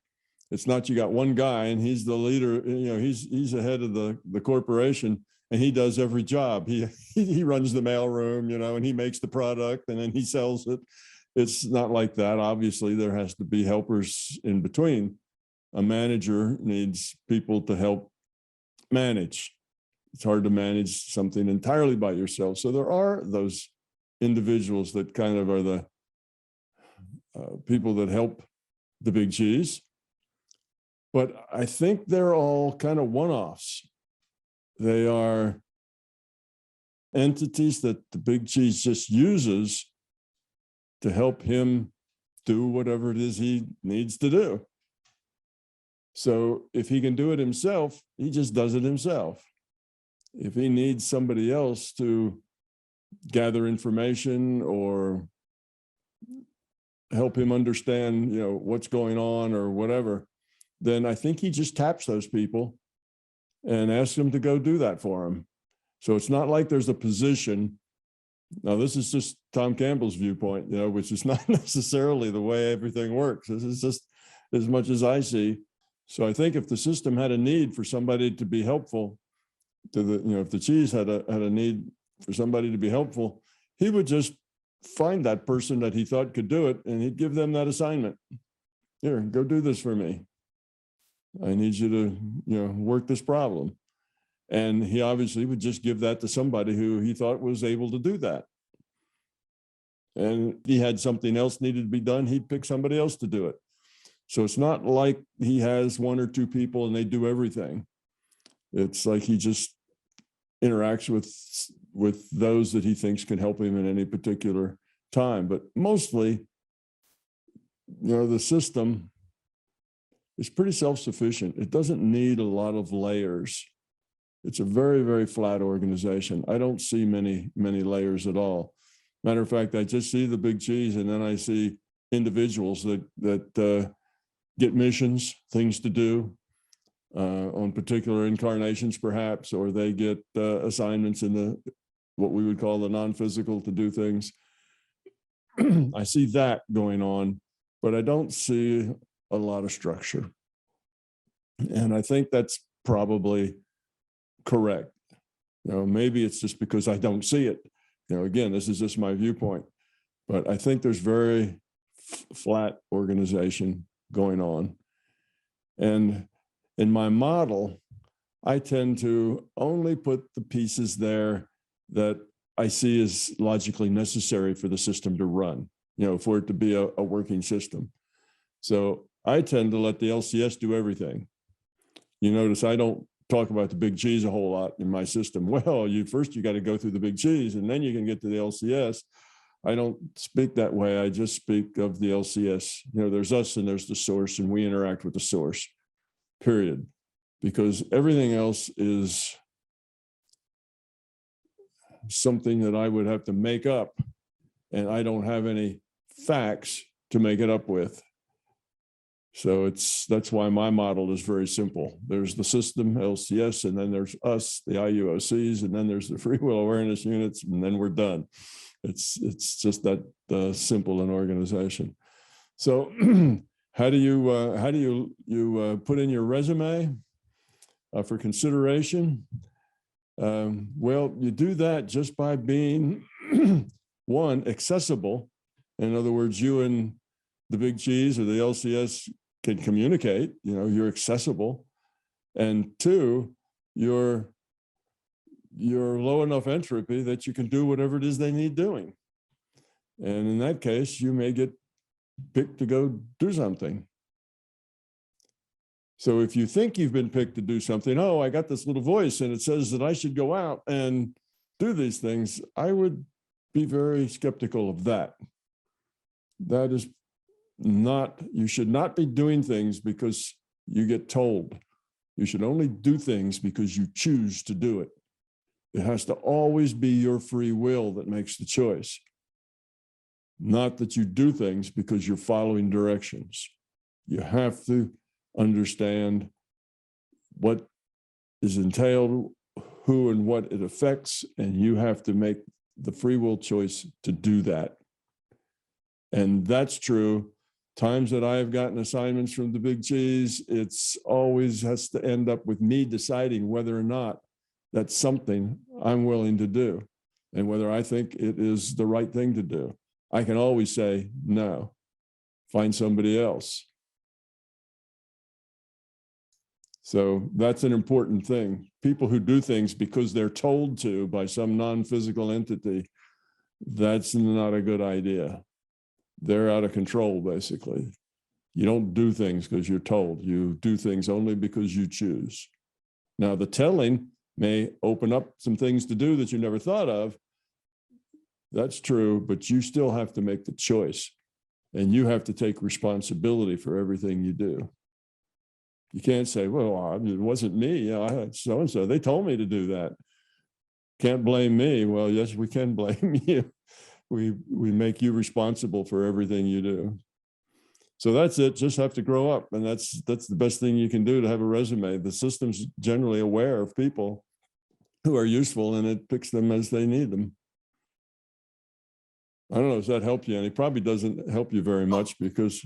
It's not you got one guy and he's the leader, he's the head of the corporation and he does every job. He runs the mailroom, and he makes the product and then he sells it. It's not like that. Obviously, there has to be helpers in between. A manager needs people to help manage. It's hard to manage something entirely by yourself. So there are those individuals that kind of are the people that help the big G's. But I think they're all kind of one-offs. They are entities that the big G's just uses to help him do whatever it is he needs to do. So if he can do it himself, he just does it himself. If he needs somebody else to gather information or help him understand, what's going on or whatever, then I think he just taps those people and asks them to go do that for him. So it's not like there's a position. Now, this is just Tom Campbell's viewpoint, which is not necessarily the way everything works. This is just as much as I see. So I think if the system had a need for somebody to be helpful to the, if the cheese had a need for somebody to be helpful, he would just find that person that he thought could do it and he'd give them that assignment. Here, go do this for me. I need you to, work this problem. And he obviously would just give that to somebody who he thought was able to do that. And if he had something else needed to be done, he'd pick somebody else to do it. So it's not like he has one or two people and they do everything. It's like he just interacts with those that he thinks can help him in any particular time. But mostly, the system is pretty self-sufficient. It doesn't need a lot of layers. It's a very, very flat organization. I don't see many layers at all. Matter of fact, I just see the big G's and then I see individuals that get missions, things to do on particular incarnations, perhaps, or they get assignments in what we would call the non-physical to do things. I see that going on, but I don't see a lot of structure. And I think that's probably correct. Maybe it's just because I don't see it. Again, this is just my viewpoint, but I think there's very flat organization going on. And in my model, I tend to only put the pieces there that I see as logically necessary for the system to run, for it to be a working system. So I tend to let the LCS do everything. You notice I don't talk about the big G's a whole lot in my system. Well, first you got to go through the big G's and then you can get to the LCS. I don't speak that way. I just speak of the LCS. There's us and there's the source and we interact with the source, period. Because everything else is something that I would have to make up and I don't have any facts to make it up with. So that's why my model is very simple. There's the system, LCS, and then there's us, the IUOCs, and then there's the free will awareness units, and then we're done. It's just that simple an organization. So how do you put in your resume for consideration? Well, you do that just by being one, accessible. In other words, you and the big G's or the LCS can communicate, you're accessible. And two, you're low enough entropy that you can do whatever it is they need doing. And in that case, you may get picked to go do something. So if you think you've been picked to do something, oh, I got this little voice and it says that I should go out and do these things, I would be very skeptical of that. That is not, you should not be doing things because you get told. You should only do things because you choose to do it. It has to always be your free will that makes the choice. not that you do things because you're following directions. You have to understand what is entailed, who and what it affects, and you have to make the free will choice to do that. And that's true. Times that I have gotten assignments from the big cheese, it's always has to end up with me deciding whether or not that's something I'm willing to do and whether I think it is the right thing to do. I can always say, no, find somebody else. So that's an important thing. People who do things because they're told to by some non-physical entity, that's not a good idea. They're out of control, basically. You don't do things because you're told. You do things only because you choose. Now, the telling may open up some things to do that you never thought of. That's true, but you still have to make the choice. And you have to take responsibility for everything you do. You can't say, well, it wasn't me. I had so-and-so. They told me to do that. Can't blame me. Well, yes, we can blame you. We make you responsible for everything you do. So that's it. Just have to grow up. And that's the best thing you can do to have a resume. The system's generally aware of people who are useful and it picks them as they need them. I don't know if that helped you, and it probably doesn't help you very much because.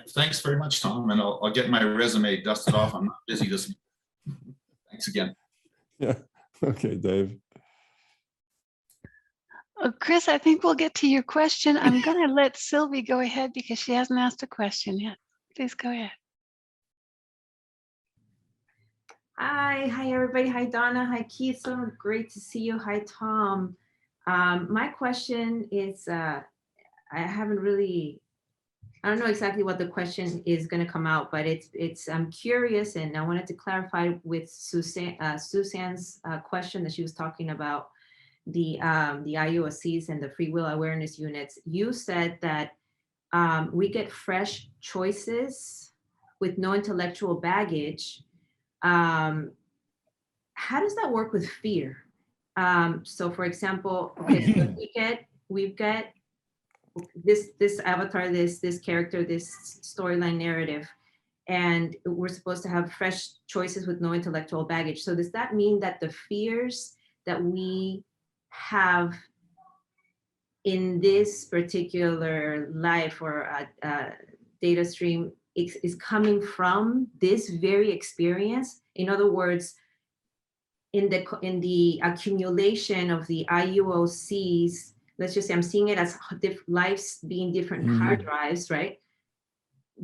Thanks very much, Tom. And I'll get my resume dusted off. I'm not busy this week. Thanks again. Yeah. Okay, Dave. Chris, I think we'll get to your question. I'm going to let Sylvie go ahead because she hasn't asked a question yet. Please go ahead. Hi everybody. Hi Donna. Hi Keith. So great to see you. Hi Tom. My question is, I don't know exactly what the question is going to come out, but I'm curious, and I wanted to clarify with Suzanne's question that she was talking about the IUOCs and the free will awareness units. You said that we get fresh choices with no intellectual baggage. How does that work with fear? So for example, okay, so we get this avatar, this character, this storyline narrative, and we're supposed to have fresh choices with no intellectual baggage. So does that mean that the fears that we have in this particular life or data stream is coming from this very experience? In other words, in the accumulation of the IUOCs, let's just say I'm seeing it as lives being different hard drives, right?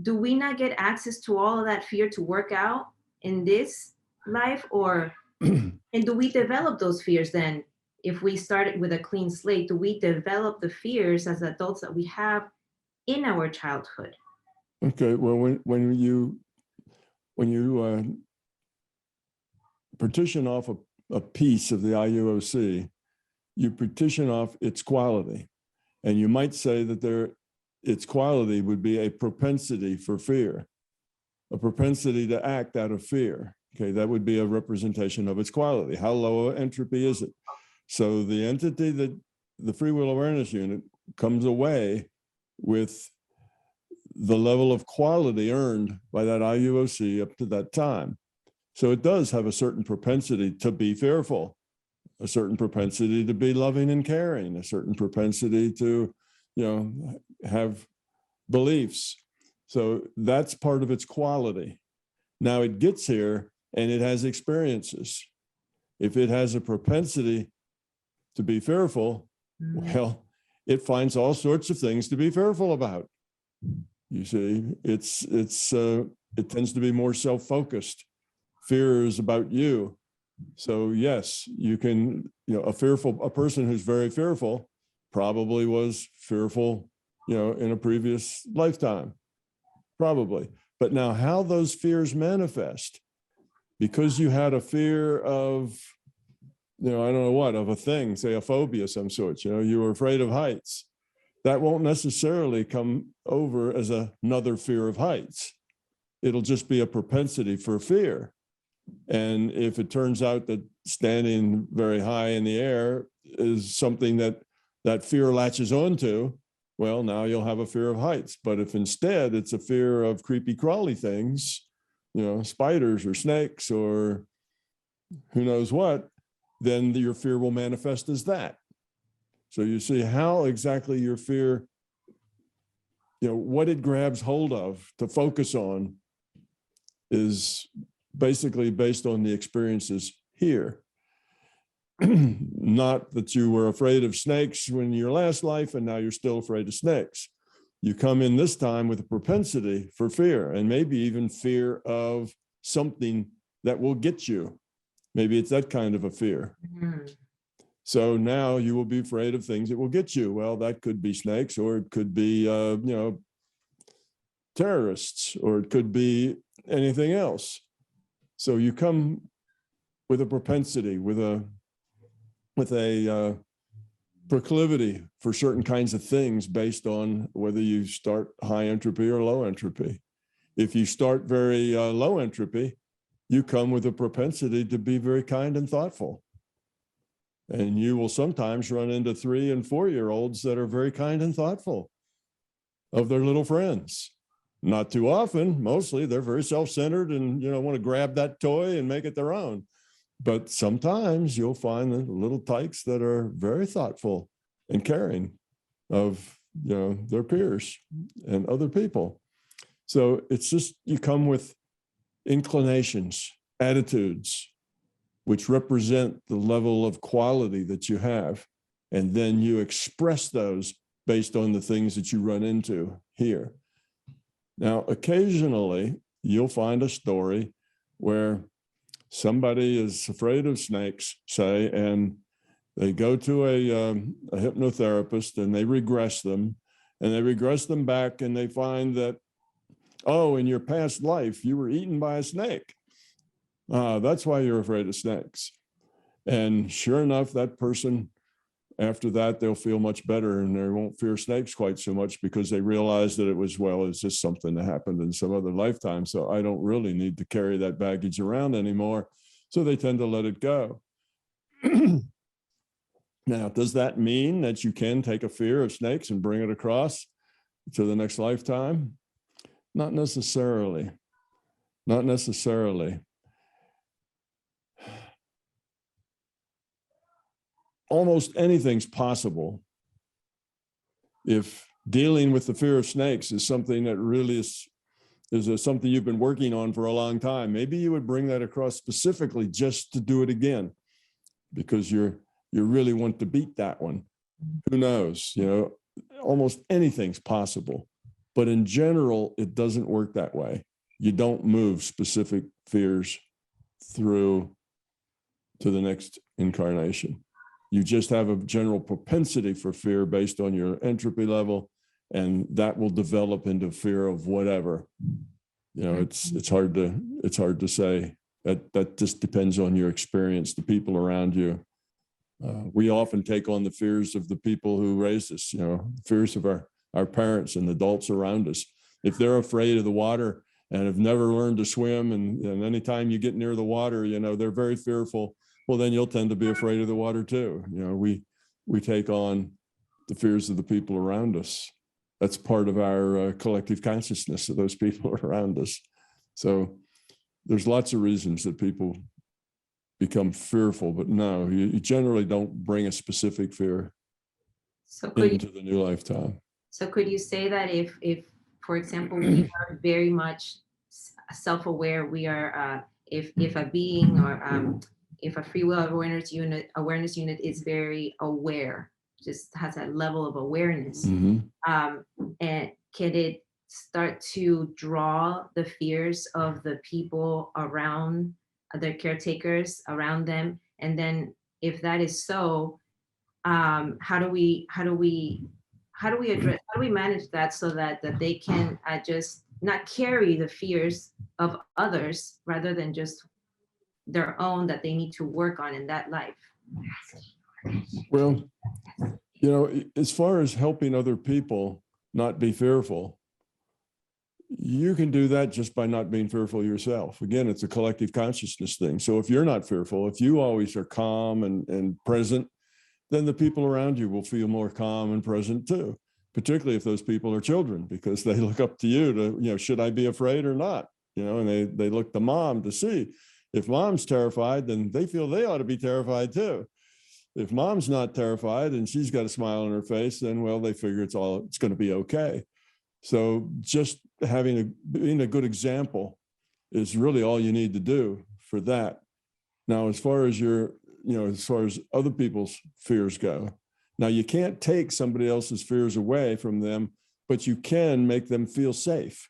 Do we not get access to all of that fear to work out in this life, or and do we develop those fears then? If we started with a clean slate, do we develop the fears as adults that we have in our childhood? Okay, well, when you partition off a piece of the IUOC, you partition off its quality. And you might say that its quality would be a propensity for fear, a propensity to act out of fear. Okay, that would be a representation of its quality. How low entropy is it? So the entity that the free will awareness unit comes away with the level of quality earned by that IUOC up to that time. So it does have a certain propensity to be fearful, a certain propensity to be loving and caring, a certain propensity to, have beliefs. So that's part of its quality. Now it gets here and it has experiences. If it has a propensity to be fearful, well, it finds all sorts of things to be fearful about. You see, it tends to be more self-focused. Fear is about you. So yes, you can, a person who's very fearful probably was fearful, in a previous lifetime, probably. But now how those fears manifest, because you had a fear of, I don't know what, of a thing, say a phobia of some sort, you were afraid of heights. That won't necessarily come over as another fear of heights. It'll just be a propensity for fear. And if it turns out that standing very high in the air is something that fear latches onto, well, now you'll have a fear of heights. But if instead it's a fear of creepy crawly things, spiders or snakes or who knows what, then your fear will manifest as that. So you see how exactly your fear, what it grabs hold of to focus on is basically based on the experiences here. Not that you were afraid of snakes in your last life and now you're still afraid of snakes. You come in this time with a propensity for fear, and maybe even fear of something that will get you. Maybe it's that kind of a fear. So now you will be afraid of things that will get you. Well, that could be snakes, or it could be, terrorists, or it could be anything else. So you come with a propensity, with a proclivity for certain kinds of things based on whether you start high entropy or low entropy. If you start very low entropy, you come with a propensity to be very kind and thoughtful. And you will sometimes run into 3- and 4-year-olds that are very kind and thoughtful of their little friends. Not too often, mostly they're very self-centered and want to grab that toy and make it their own. But sometimes you'll find the little tykes that are very thoughtful and caring of their peers and other people. So it's just, you come with inclinations, attitudes, which represent the level of quality that you have. And then you express those based on the things that you run into here. Now, occasionally you'll find a story where somebody is afraid of snakes, say, and they go to a hypnotherapist and they regress them, back, and they find that, oh, in your past life, you were eaten by a snake. That's why you're afraid of snakes. And sure enough, that person, after that, they'll feel much better and they won't fear snakes quite so much because they realize that it's just something that happened in some other lifetime. So I don't really need to carry that baggage around anymore. So they tend to let it go. Now, does that mean that you can take a fear of snakes and bring it across to the next lifetime? Not necessarily. Not necessarily. Almost anything's possible if dealing with the fear of snakes is something that really is something you've been working on for a long time. Maybe you would bring that across specifically just to do it again because you really want to beat that one. Who knows? Almost anything's possible. But in general, it doesn't work that way. You don't move specific fears through to the next incarnation. You just have a general propensity for fear based on your entropy level, and that will develop into fear of whatever. It's hard to say. That just depends on your experience, the people around you. We often take on the fears of the people who raised us, fears of our parents and adults around us. If they're afraid of the water and have never learned to swim, and anytime you get near the water, they're very fearful, well, then you'll tend to be afraid of the water too. We take on the fears of the people around us. That's part of our collective consciousness of those people around us. So there's lots of reasons that people become fearful, but no, you generally don't bring a specific fear into the new lifetime. So could you say that if for example, we are very much self-aware, we are, if a being or if a free will awareness unit is very aware, just has that level of awareness, and can it start to draw the fears of the people around, their caretakers around them? And then if that is so, how do we manage that so that they can just not carry the fears of others rather than just their own that they need to work on in that life? Well, as far as helping other people not be fearful, you can do that just by not being fearful yourself. Again, it's a collective consciousness thing. So if you're not fearful, if you always are calm and present, then the people around you will feel more calm and present too. particularly if those people are children, because they look up to you to, should I be afraid or not? And they look to mom to see. If mom's terrified, then they feel they ought to be terrified too. If mom's not terrified and she's got a smile on her face, then, well, they figure it's going to be okay. So just being a good example is really all you need to do for that. Now, as far as as far as other people's fears go, now you can't take somebody else's fears away from them, but you can make them feel safe.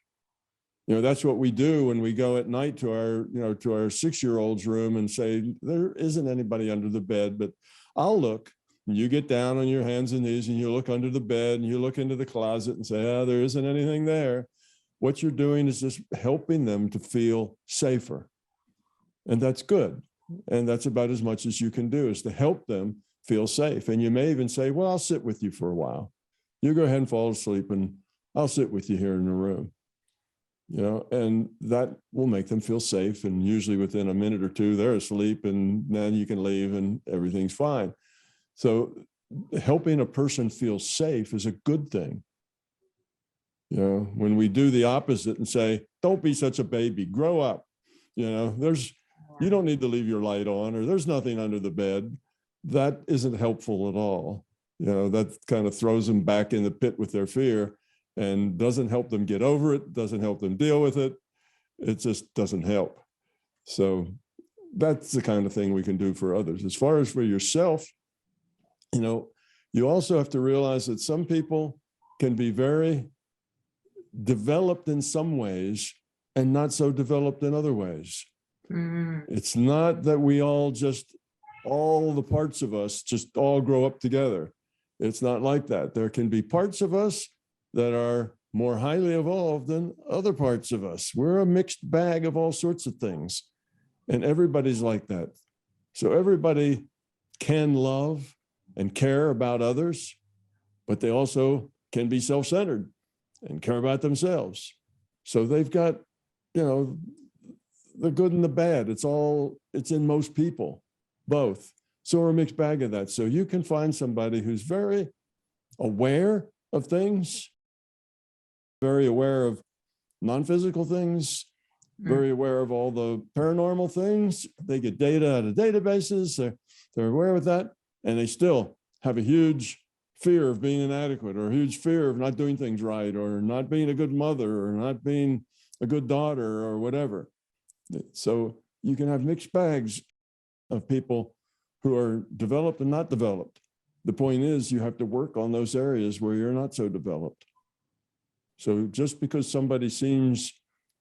That's what we do when we go at night to our 6-year-old's room and say, there isn't anybody under the bed, but I'll look. And you get down on your hands and knees and you look under the bed and you look into the closet and say, there isn't anything there. What you're doing is just helping them to feel safer. And that's good. And that's about as much as you can do, is to help them feel safe. And you may even say, well, I'll sit with you for a while. You go ahead and fall asleep and I'll sit with you here in the room. And that will make them feel safe. And usually within a minute or two, they're asleep and then you can leave and everything's fine. So helping a person feel safe is a good thing. When we do the opposite and say, don't be such a baby, grow up, you don't need to leave your light on, or there's nothing under the bed. That isn't helpful at all. That kind of throws them back in the pit with their fear and doesn't help them get over it, doesn't help them deal with it. It just doesn't help. So that's the kind of thing we can do for others. As far as for yourself, you also have to realize that some people can be very developed in some ways and not so developed in other ways. It's not that we all the parts of us just all grow up together. It's not like that. There can be parts of us that are more highly evolved than other parts of us. We're a mixed bag of all sorts of things, and everybody's like that. So everybody can love and care about others, but they also can be self-centered and care about themselves. So they've got, the good and the bad. It's in most people, both. So we're a mixed bag of that. So you can find somebody who's very aware of things, very aware of non-physical things, very aware of all the paranormal things. They get data out of databases. They're aware of that, and they still have a huge fear of being inadequate, or a huge fear of not doing things right, or not being a good mother, or not being a good daughter, or whatever. So you can have mixed bags of people who are developed and not developed. The point is, you have to work on those areas where you're not so developed. So just because somebody seems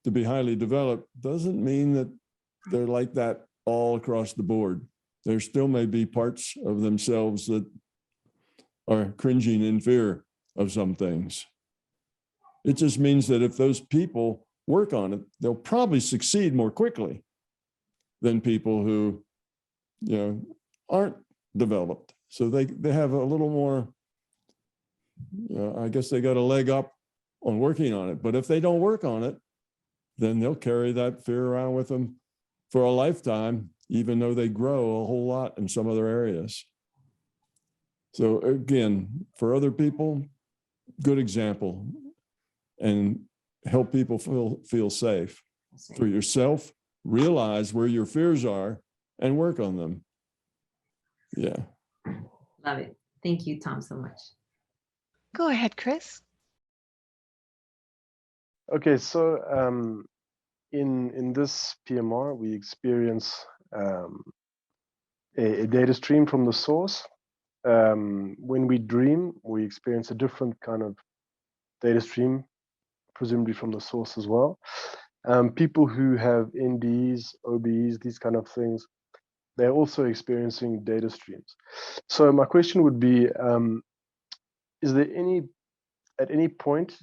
to be highly developed doesn't mean that they're like that all across the board. There still may be parts of themselves that are cringing in fear of some things. It just means that if those people work on it, they'll probably succeed more quickly than people who, aren't developed. So they have a little more, I guess they got a leg up on working on it. But if they don't work on it, then they'll carry that fear around with them for a lifetime, even though they grow a whole lot in some other areas. So again, for other people, good example, and help people feel safe. For yourself, realize where your fears are and work on them. Yeah. Love it. Thank you, Tom, so much. Go ahead, Chris. Okay, so in this PMR, we experience a data stream from the source. When we dream, we experience a different kind of data stream, presumably from the source as well. People who have NDs, OBs, these kind of things, they're also experiencing data streams. So my question would be, is there at any point,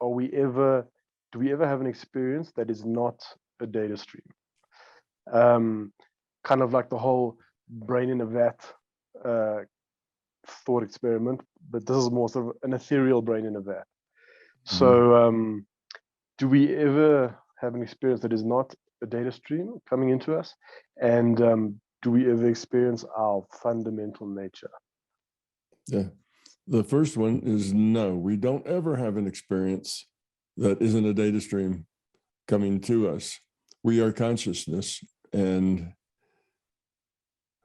do we ever have an experience that is not a data stream? Kind of like the whole brain in a vat thought experiment, but this is more sort of an ethereal brain in a vat. So do we ever have an experience that is not a data stream coming into us? And do we ever experience our fundamental nature? Yeah, The first one is no, we don't ever have an experience that isn't a data stream coming to us. We are consciousness, and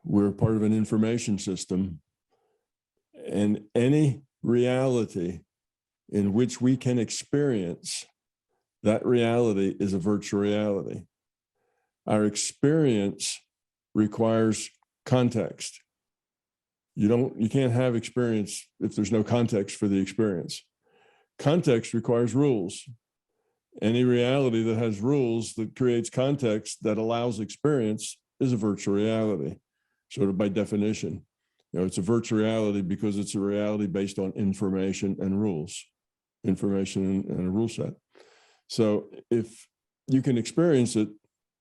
we're part of an information system. And any reality in which we can experience, that reality is a virtual reality. Our experience requires context. You can't have experience if there's no context for the experience. Context requires rules. Any reality that has rules that creates context that allows experience is a virtual reality, sort of by definition. It's a virtual reality because it's a reality based on information and rules, information and a rule set. So if you can experience it,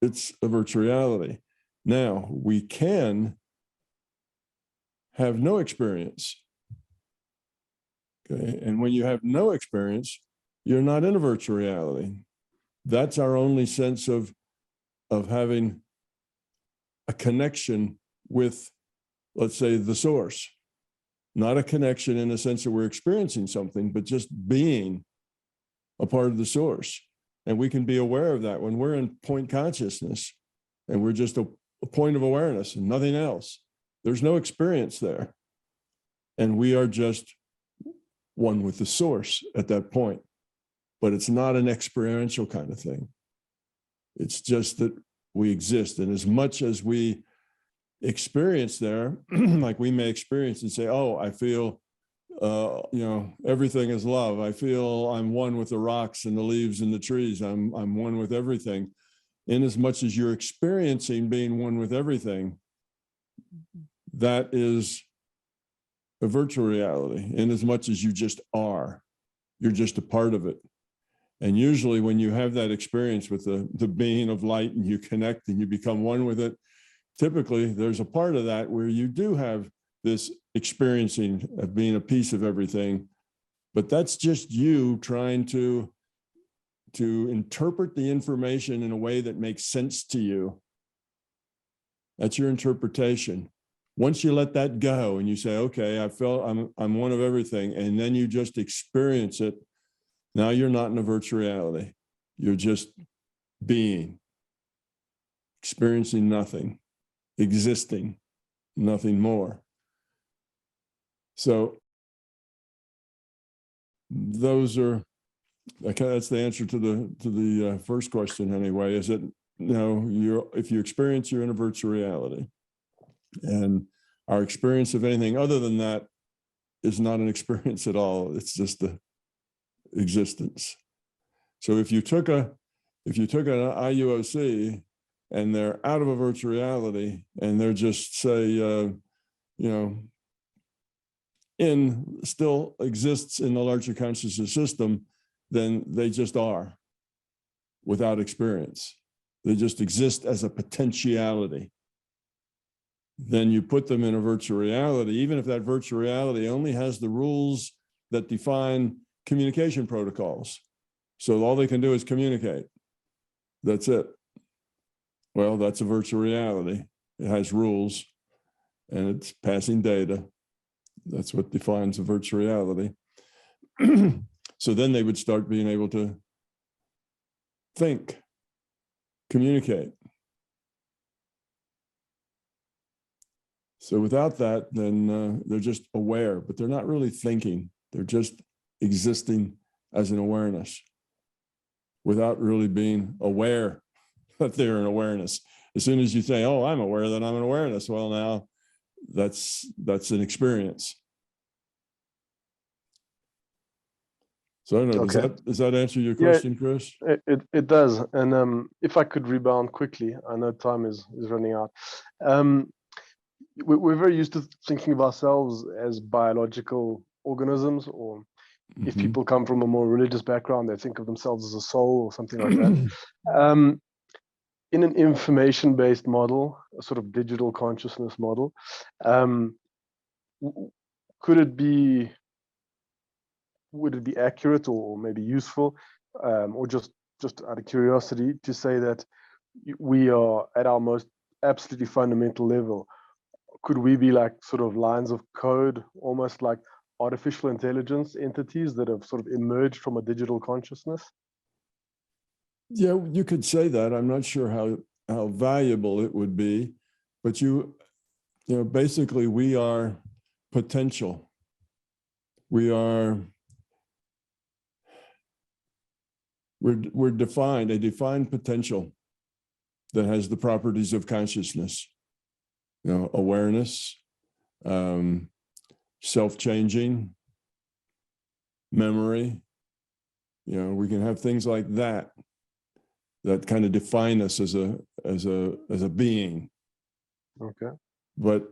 it's a virtual reality. Now, we can have no experience. Okay. And when you have no experience, you're not in a virtual reality. That's our only sense of having a connection with, let's say, the source. Not a connection in the sense that we're experiencing something, but just being a part of the source. And we can be aware of that when we're in point consciousness and we're just a point of awareness and nothing else. There's no experience there. And we are just one with the source at that point. But it's not an experiential kind of thing. It's just that we exist. And as much as we experience there, like we may experience and say, oh, I feel, everything is love. I feel I'm one with the rocks and the leaves and the trees. I'm one with everything. In as much as you're experiencing being one with everything, that is a virtual reality. In as much as you just are, you're just a part of it. And usually when you have that experience with the being of light and you connect and you become one with it, typically there's a part of that where you do have this experiencing of being a piece of everything, but that's just you trying to interpret the information in a way that makes sense to you. That's your interpretation. Once you let that go and you say, okay, I felt I'm one of everything, and then you just experience it, now you're not in a virtual reality. You're just being, experiencing nothing, existing, nothing more. So those are, okay, that's the answer to the first question anyway, is that, if you experience, you're in a virtual reality. And our experience of anything other than that is not an experience at all. It's just the existence. So if you took an IUOC and they're out of a virtual reality and they're just say, still exists in the larger consciousness system, then they just are without experience. They just exist as a potentiality. Then you put them in a virtual reality, even if that virtual reality only has the rules that define communication protocols. So all they can do is communicate. That's it. Well, that's a virtual reality. It has rules and it's passing data. That's what defines a virtual reality. So then they would start being able to think, communicate. So without that, then they're just aware, but they're not really thinking. They're just existing as an awareness without really being aware that they're an awareness. As soon as you say, oh, I'm aware that I'm an awareness, well, now that's an experience. So I don't know, Okay. does that answer your question, Chris? It does. And if I could rebound quickly, I know time is running out. We're very used to thinking of ourselves as biological organisms, or if people come from a more religious background, they think of themselves as a soul or something like that. In an information-based model, a sort of digital consciousness model, would it be accurate or maybe useful, or just out of curiosity, to say that we are at our most absolutely fundamental level? Could we be like sort of lines of code, almost like artificial intelligence entities that have sort of emerged from a digital consciousness? Yeah, you could say that. I'm not sure how valuable it would be, but you know, basically we are potential. We're defined, a defined potential that has the properties of consciousness, you know, awareness, self-changing, memory. You know, we can have things like that that kind of define us as a being. Okay. But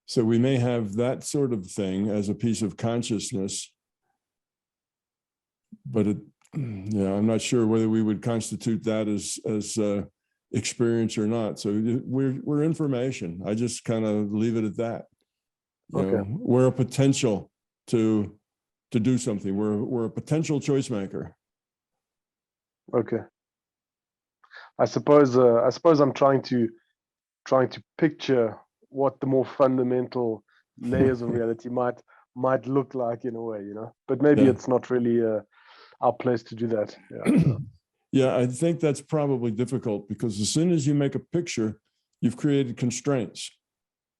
so we may have that sort of thing as a piece of consciousness, but yeah, I'm not sure whether we would constitute that as experience or not. So we're information. I just kind of leave it at that. You know, we're a potential to do something. We're a potential choice maker. Okay. I suppose I'm trying to picture what the more fundamental layers of reality might look like in a way, you know. But maybe it's not really our place to do that. Yeah. Yeah, I think that's probably difficult because as soon as you make a picture, you've created constraints.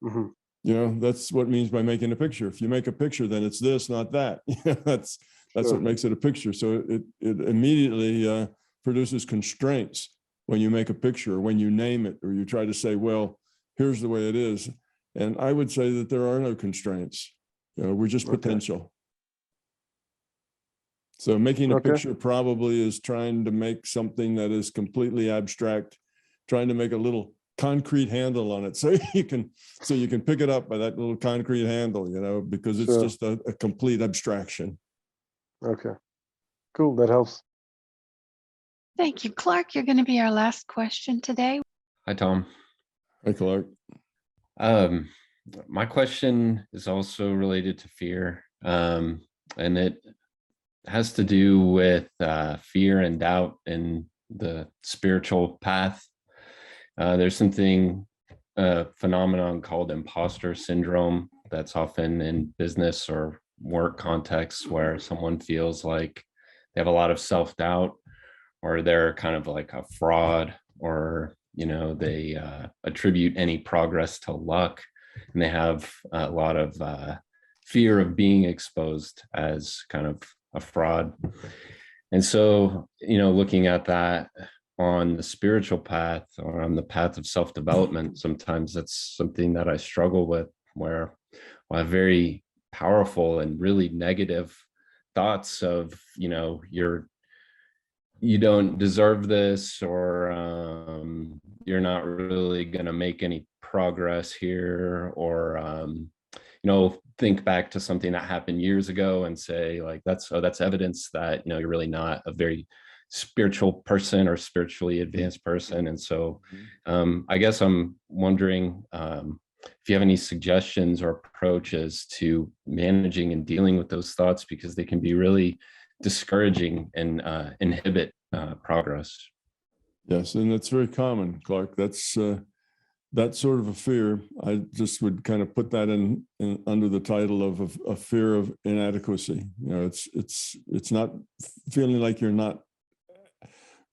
Mm-hmm. You know, that's what it means by making a picture. If you make a picture, then it's this, not that. That's what makes it a picture. So it immediately produces constraints when you make a picture, when you name it, or you try to say, well, here's the way it is. And I would say that there are no constraints. You know, we're just potential. So making a picture probably is trying to make something that is completely abstract, trying to make a little concrete handle on it so you can pick it up by that little concrete handle, you know, because it's just a complete abstraction. Okay, cool, that helps. Thank you. Clark, you're going to be our last question today. Hi, Tom. Hi, Clark. My question is also related to fear, and it has to do with fear and doubt in the spiritual path. There's something, a phenomenon called imposter syndrome that's often in business or work contexts where someone feels like they have a lot of self-doubt, or they're kind of like a fraud, or, you know, they attribute any progress to luck, and they have a lot of fear of being exposed as kind of a fraud. And so, you know, looking at that on the spiritual path or on the path of self-development, sometimes that's something that I struggle with, where I have very powerful and really negative thoughts of, you know, you don't deserve this, or you're not really going to make any progress here, or you know, think back to something that happened years ago and say like, that's evidence that, you know, you're really not a very spiritual person or spiritually advanced person. And so I guess I'm wondering if you have any suggestions or approaches to managing and dealing with those thoughts, because they can be really discouraging and inhibit progress. Yes, and that's very common, Clark. That's that sort of a fear. I just would kind of put that in under the title of a fear of inadequacy. You know, it's not feeling like you're not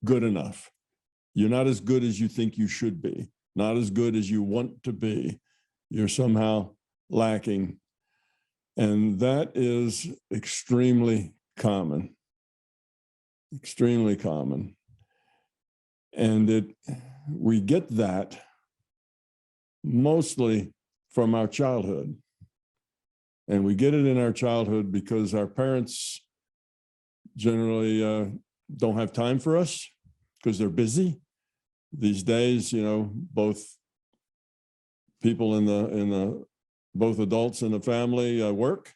good enough. You're not as good as you think you should be, not as good as you want to be. You're somehow lacking. And that is extremely common. Extremely common. And we get that mostly from our childhood. And we get it in our childhood because our parents generally don't have time for us because they're busy. These days, you know, both people in the both adults in the family work.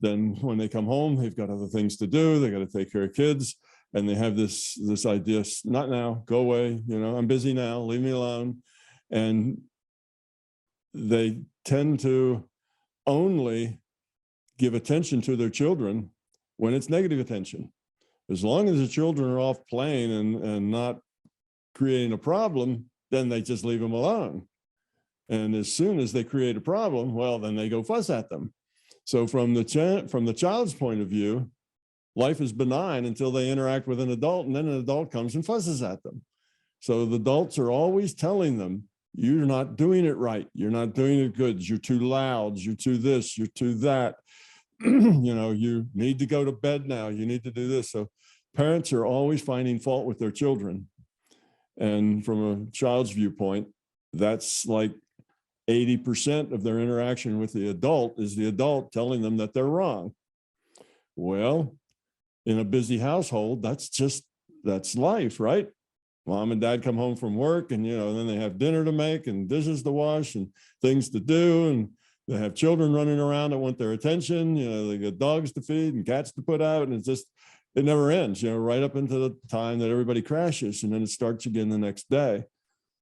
Then when they come home, they've got other things to do. They got to take care of kids. And they have this idea, not now, go away. You know, I'm busy now, leave me alone. And they tend to only give attention to their children when it's negative attention. As long as the children are off playing and not creating a problem, then they just leave them alone. And as soon as they create a problem, well, then they go fuss at them. So from the child's point of view, life is benign until they interact with an adult, and then an adult comes and fuzzes at them. So the adults are always telling them, you're not doing it right. You're not doing it good. You're too loud. You're too this. You're too that. You know, you need to go to bed now. You need to do this. So parents are always finding fault with their children. And from a child's viewpoint, that's like 80% of their interaction with the adult is the adult telling them that they're wrong. Well, in a busy household, that's life, right? Mom and dad come home from work, and then they have dinner to make and dishes to wash and things to do, and they have children running around that want their attention. They got dogs to feed and cats to put out, and it never ends, right up into the time that everybody crashes, and then it starts again the next day.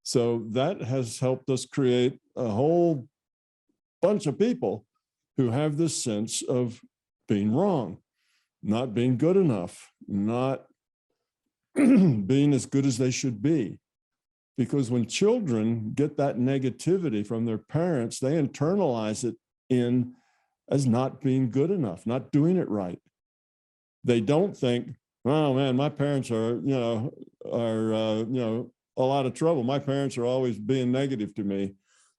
So that has helped us create a whole bunch of people who have this sense of being wrong, not being good enough, not being as good as they should be. Because when children get that negativity from their parents, they internalize it as not being good enough, not doing it right. They don't think, oh man, my parents are a lot of trouble. My parents are always being negative to me.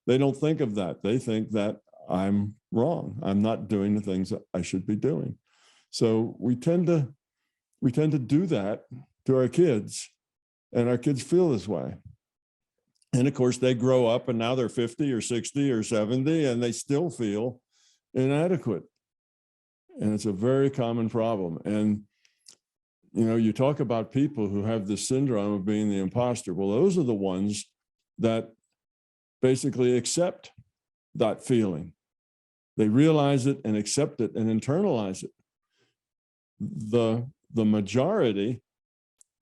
They don't think of that. They think that I'm wrong. I'm not doing the things that I should be doing. So we tend to do that to our kids, and our kids feel this way. And of course, they grow up and now they're 50 or 60 or 70, and they still feel inadequate. And it's a very common problem. And, you talk about people who have this syndrome of being the imposter. Well, those are the ones that basically accept that feeling. They realize it and accept it and internalize it. The majority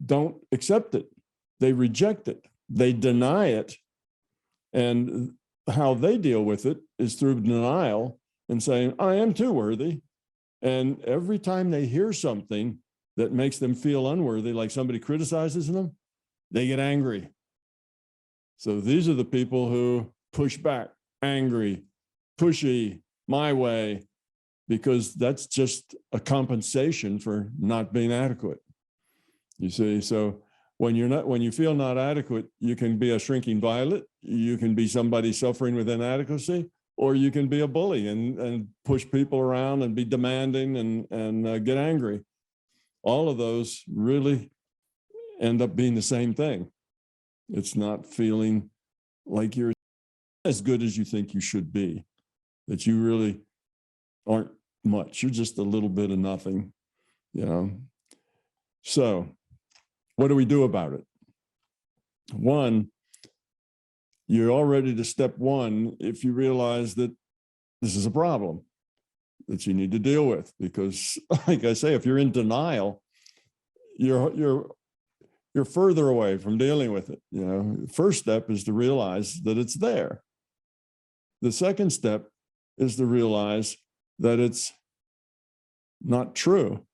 don't accept it. They reject it. They deny it. And how they deal with it is through denial and saying, I am too worthy. And every time they hear something that makes them feel unworthy, like somebody criticizes them, they get angry. So these are the people who push back, angry, pushy, my way, because that's just a compensation for not being adequate. You see, so when you feel not adequate, you can be a shrinking violet, you can be somebody suffering with inadequacy, or you can be a bully and push people around and be demanding and get angry. All of those really end up being the same thing. It's not feeling like you're as good as you think you should be, that you really aren't much. You're just a little bit of nothing, So what do we do about it? One, you're all ready to step one if you realize that this is a problem that you need to deal with. Because, like I say, if you're in denial, you're further away from dealing with it. First step is to realize that it's there. The second step is to realize that it's not true.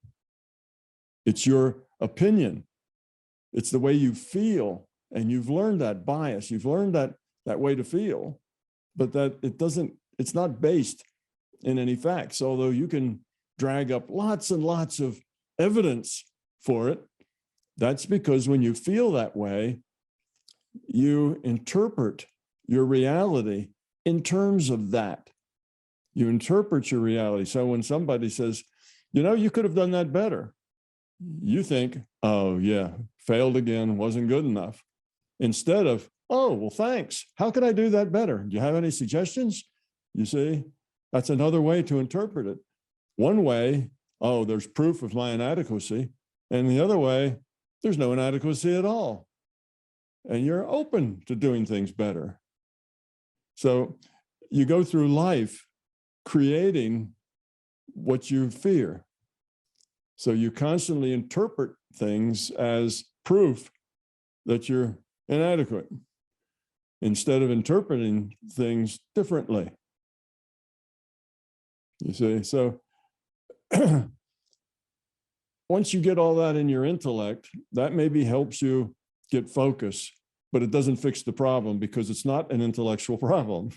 It's your opinion. It's the way you feel. And you've learned that bias. You've learned that way to feel, but that it's not based in any facts. Although you can drag up lots and lots of evidence for it, that's because when you feel that way, you interpret your reality in terms of that. You interpret your reality. So when somebody says, you could have done that better, you think, oh yeah, failed again, wasn't good enough. Instead of, oh, well, thanks. How could I do that better? Do you have any suggestions? You see, that's another way to interpret it. One way, oh, there's proof of my inadequacy. And the other way, there's no inadequacy at all. And you're open to doing things better. So you go through life creating what you fear. So you constantly interpret things as proof that you're inadequate instead of interpreting things differently. You see, so once you get all that in your intellect, that maybe helps you get focus, but it doesn't fix the problem because it's not an intellectual problem.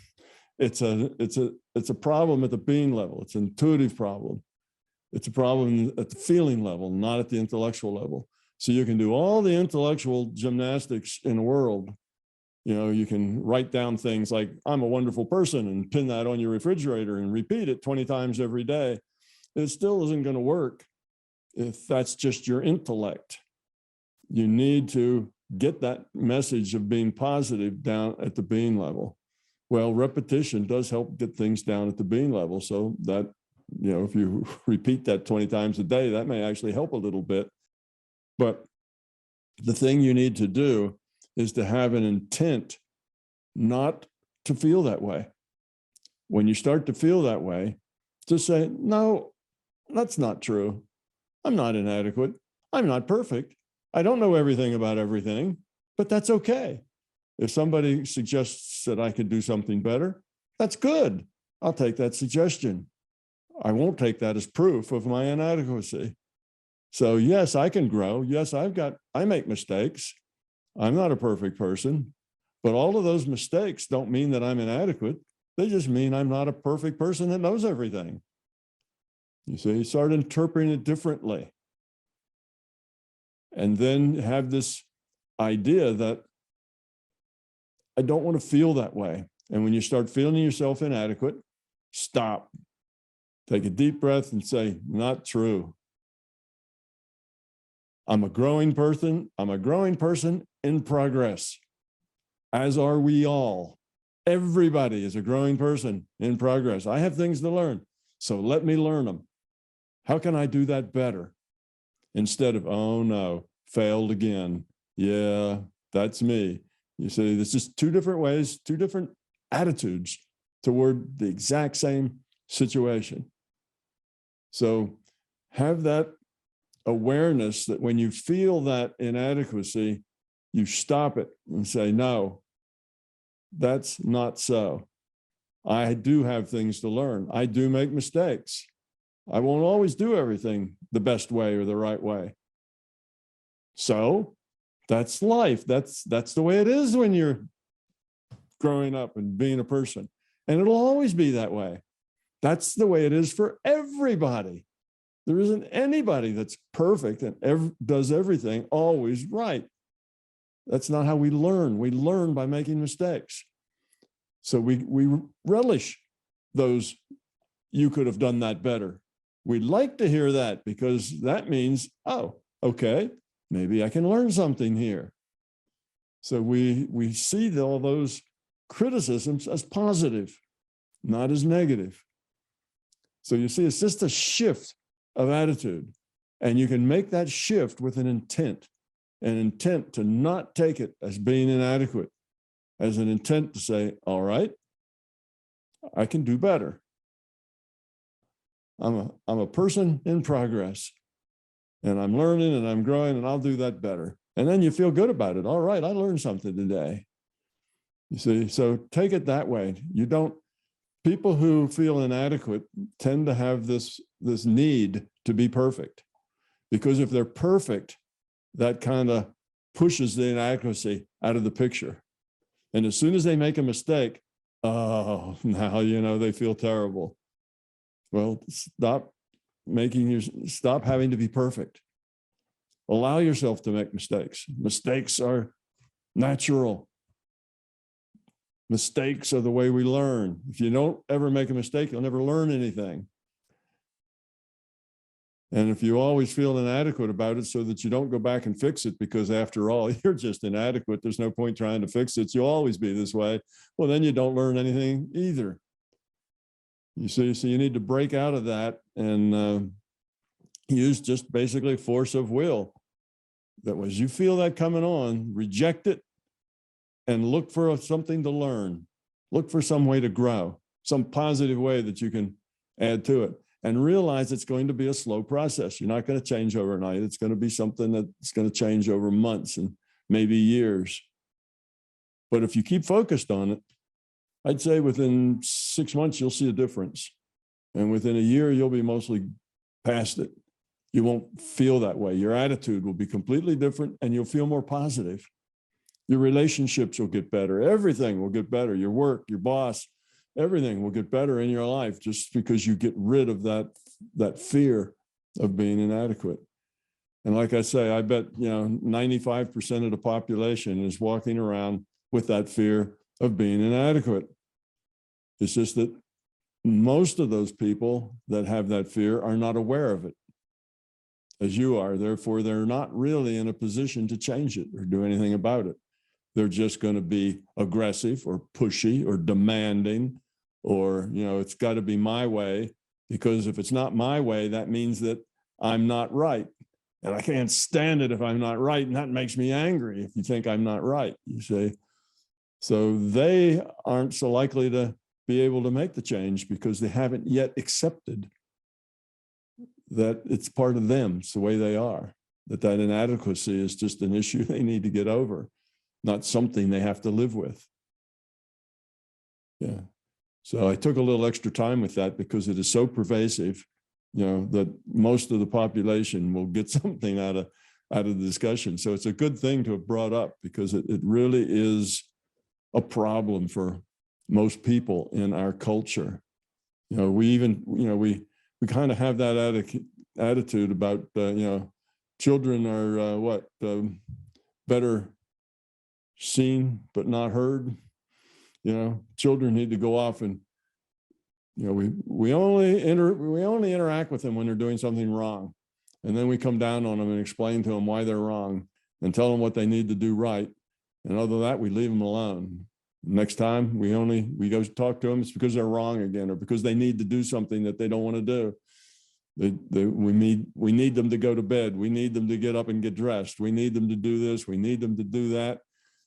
it's a problem at the being level. It's an intuitive problem. It's a problem at the feeling level, not at the intellectual level. So you can do all the intellectual gymnastics in the world. You know, you can write down things like, I'm a wonderful person, and pin that on your refrigerator and repeat it 20 times every day. It still isn't going to work if that's just your intellect. You need to get that message of being positive down at the being level. Well, repetition does help get things down at the being level. So that, you know, if you repeat that 20 times a day, that may actually help a little bit. But the thing you need to do is to have an intent not to feel that way. When you start to feel that way, just say, no, that's not true. I'm not inadequate. I'm not perfect. I don't know everything about everything, but that's okay. If somebody suggests that I could do something better, that's good. I'll take that suggestion. I won't take that as proof of my inadequacy. So yes, I can grow. Yes, I make mistakes. I'm not a perfect person, but all of those mistakes don't mean that I'm inadequate. They just mean I'm not a perfect person that knows everything. You see, you start interpreting it differently. And then have this idea that I don't want to feel that way. And when you start feeling yourself inadequate, stop. Take a deep breath and say, not true. I'm a growing person. I'm a growing person in progress, as are we all. Everybody is a growing person in progress. I have things to learn, so let me learn them. How can I do that better? Instead of, oh no, failed again. Yeah, that's me. You see, there's just two different ways, two different attitudes toward the exact same situation. So have that awareness that when you feel that inadequacy, you stop it and say, no, that's not so. I do have things to learn. I do make mistakes. I won't always do everything the best way or the right way. So that's life. That's the way it is when you're growing up and being a person. And it'll always be that way. That's the way it is for everybody. There isn't anybody that's perfect and does everything always right. That's not how we learn. We learn by making mistakes. So we relish those, you could have done that better. We'd like to hear that because that means, oh, okay, maybe I can learn something here. So we see all those criticisms as positive, not as negative. So you see, it's just a shift of attitude. And you can make that shift with an intent to not take it as being inadequate, as an intent to say, all right, I can do better. I'm a person in progress, and I'm learning and I'm growing, and I'll do that better. And then you feel good about it. All right, I learned something today. You see, so take it that way. You don't, people who feel inadequate tend to have this need to be perfect, because if they're perfect, that kind of pushes the inadequacy out of the picture. And as soon as they make a mistake, oh, now, you know, they feel terrible. Well, stop having to be perfect. Allow yourself to make mistakes. Mistakes are natural. Mistakes are the way we learn. If you don't ever make a mistake, you'll never learn anything. And if you always feel inadequate about it so that you don't go back and fix it, because after all, you're just inadequate, there's no point trying to fix it, you'll always be this way, well, then you don't learn anything either. You see, so you need to break out of that and use just basically force of will. That as you feel that coming on, reject it and look for something to learn. Look for some way to grow, some positive way that you can add to it. And realize it's going to be a slow process. You're not going to change overnight. It's going to be something that's going to change over months and maybe years. But if you keep focused on it, I'd say within 6 months, you'll see a difference. And within a year, you'll be mostly past it. You won't feel that way. Your attitude will be completely different and you'll feel more positive. Your relationships will get better. Everything will get better. Your work, your boss, everything will get better in your life just because you get rid of that fear of being inadequate. And like I say, I bet 95% of the population is walking around with that fear of being inadequate. It's just that most of those people that have that fear are not aware of it, as you are. Therefore, they're not really in a position to change it or do anything about it. They're just going to be aggressive or pushy or demanding, or, it's got to be my way, because if it's not my way, that means that I'm not right. And I can't stand it if I'm not right. And that makes me angry if you think I'm not right, you see. So they aren't so likely to be able to make the change because they haven't yet accepted that it's part of them. It's the way they are, that inadequacy is just an issue they need to get over, not something they have to live with. Yeah. So I took a little extra time with that because it is so pervasive, that most of the population will get something out of the discussion. So it's a good thing to have brought up, because it really is a problem for most people in our culture. We even, we kind of have that attitude about, children are better seen but not heard. Children need to go off and, we only interact with them when they're doing something wrong. And then we come down on them and explain to them why they're wrong and tell them what they need to do right. And other than that, we leave them alone. Next time we go talk to them, it's because they're wrong again, or because they need to do something that they don't want to do. We need them to go to bed. We need them to get up and get dressed. We need them to do this. We need them to do that.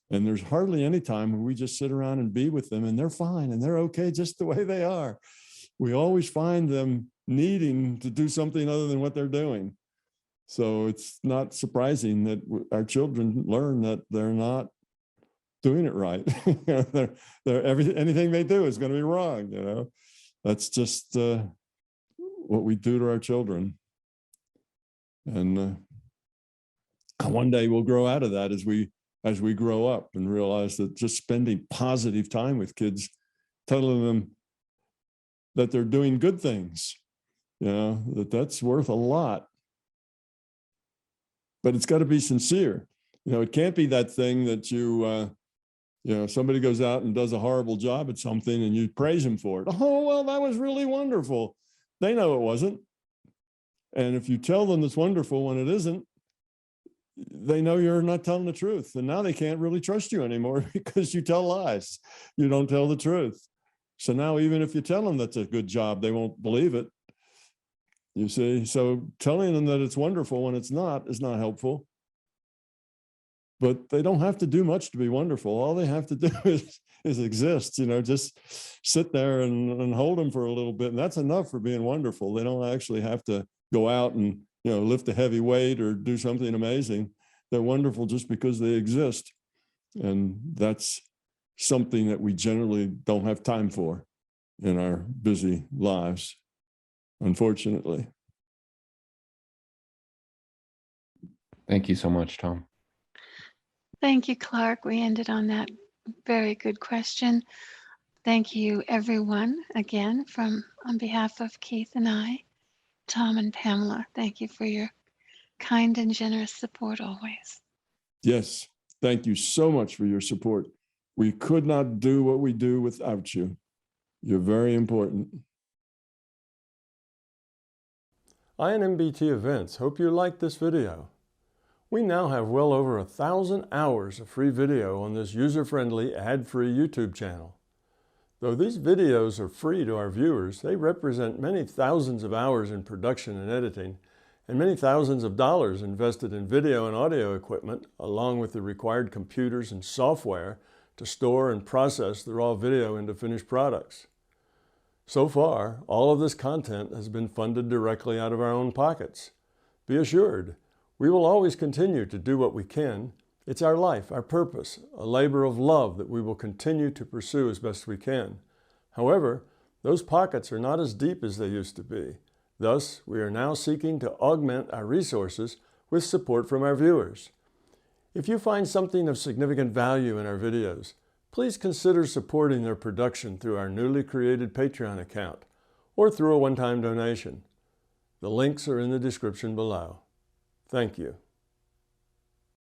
And there's hardly any time where we just sit around and be with them and they're fine and they're okay just the way they are. We always find them needing to do something other than what they're doing. So it's not surprising that our children learn that they're not doing it right. Anything they do is going to be wrong. That's just what we do to our children. And one day we'll grow out of that as we grow up and realize that just spending positive time with kids, telling them that they're doing good things, that's worth a lot. But it's got to be sincere. It can't be that thing that somebody goes out and does a horrible job at something and you praise them for it. Oh, well, that was really wonderful. They know it wasn't. And if you tell them it's wonderful when it isn't, they know you're not telling the truth. And now they can't really trust you anymore because you tell lies. You don't tell the truth. So now even if you tell them that's a good job, they won't believe it. You see, so telling them that it's wonderful when it's not is not helpful. But they don't have to do much to be wonderful. All they have to do is exist, just sit there and hold them for a little bit. And that's enough for being wonderful. They don't actually have to go out and, lift a heavy weight or do something amazing. They're wonderful just because they exist. And that's something that we generally don't have time for in our busy lives, unfortunately. Thank you so much, Tom. Thank you, Clark. We ended on that very good question. Thank you, everyone, again, on behalf of Keith and I, Tom and Pamela. Thank you for your kind and generous support always. Yes, thank you so much for your support. We could not do what we do without you. You're very important. I and MBT Events hope you liked this video. We now have well over 1,000 hours of free video on this user-friendly, ad-free YouTube channel. Though these videos are free to our viewers, they represent many thousands of hours in production and editing, and many thousands of dollars invested in video and audio equipment, along with the required computers and software to store and process the raw video into finished products. So far, all of this content has been funded directly out of our own pockets. Be assured, we will always continue to do what we can. It's our life, our purpose, a labor of love that we will continue to pursue as best we can. However, those pockets are not as deep as they used to be. Thus, we are now seeking to augment our resources with support from our viewers. If you find something of significant value in our videos, please consider supporting their production through our newly created Patreon account or through a one-time donation. The links are in the description below. Thank you.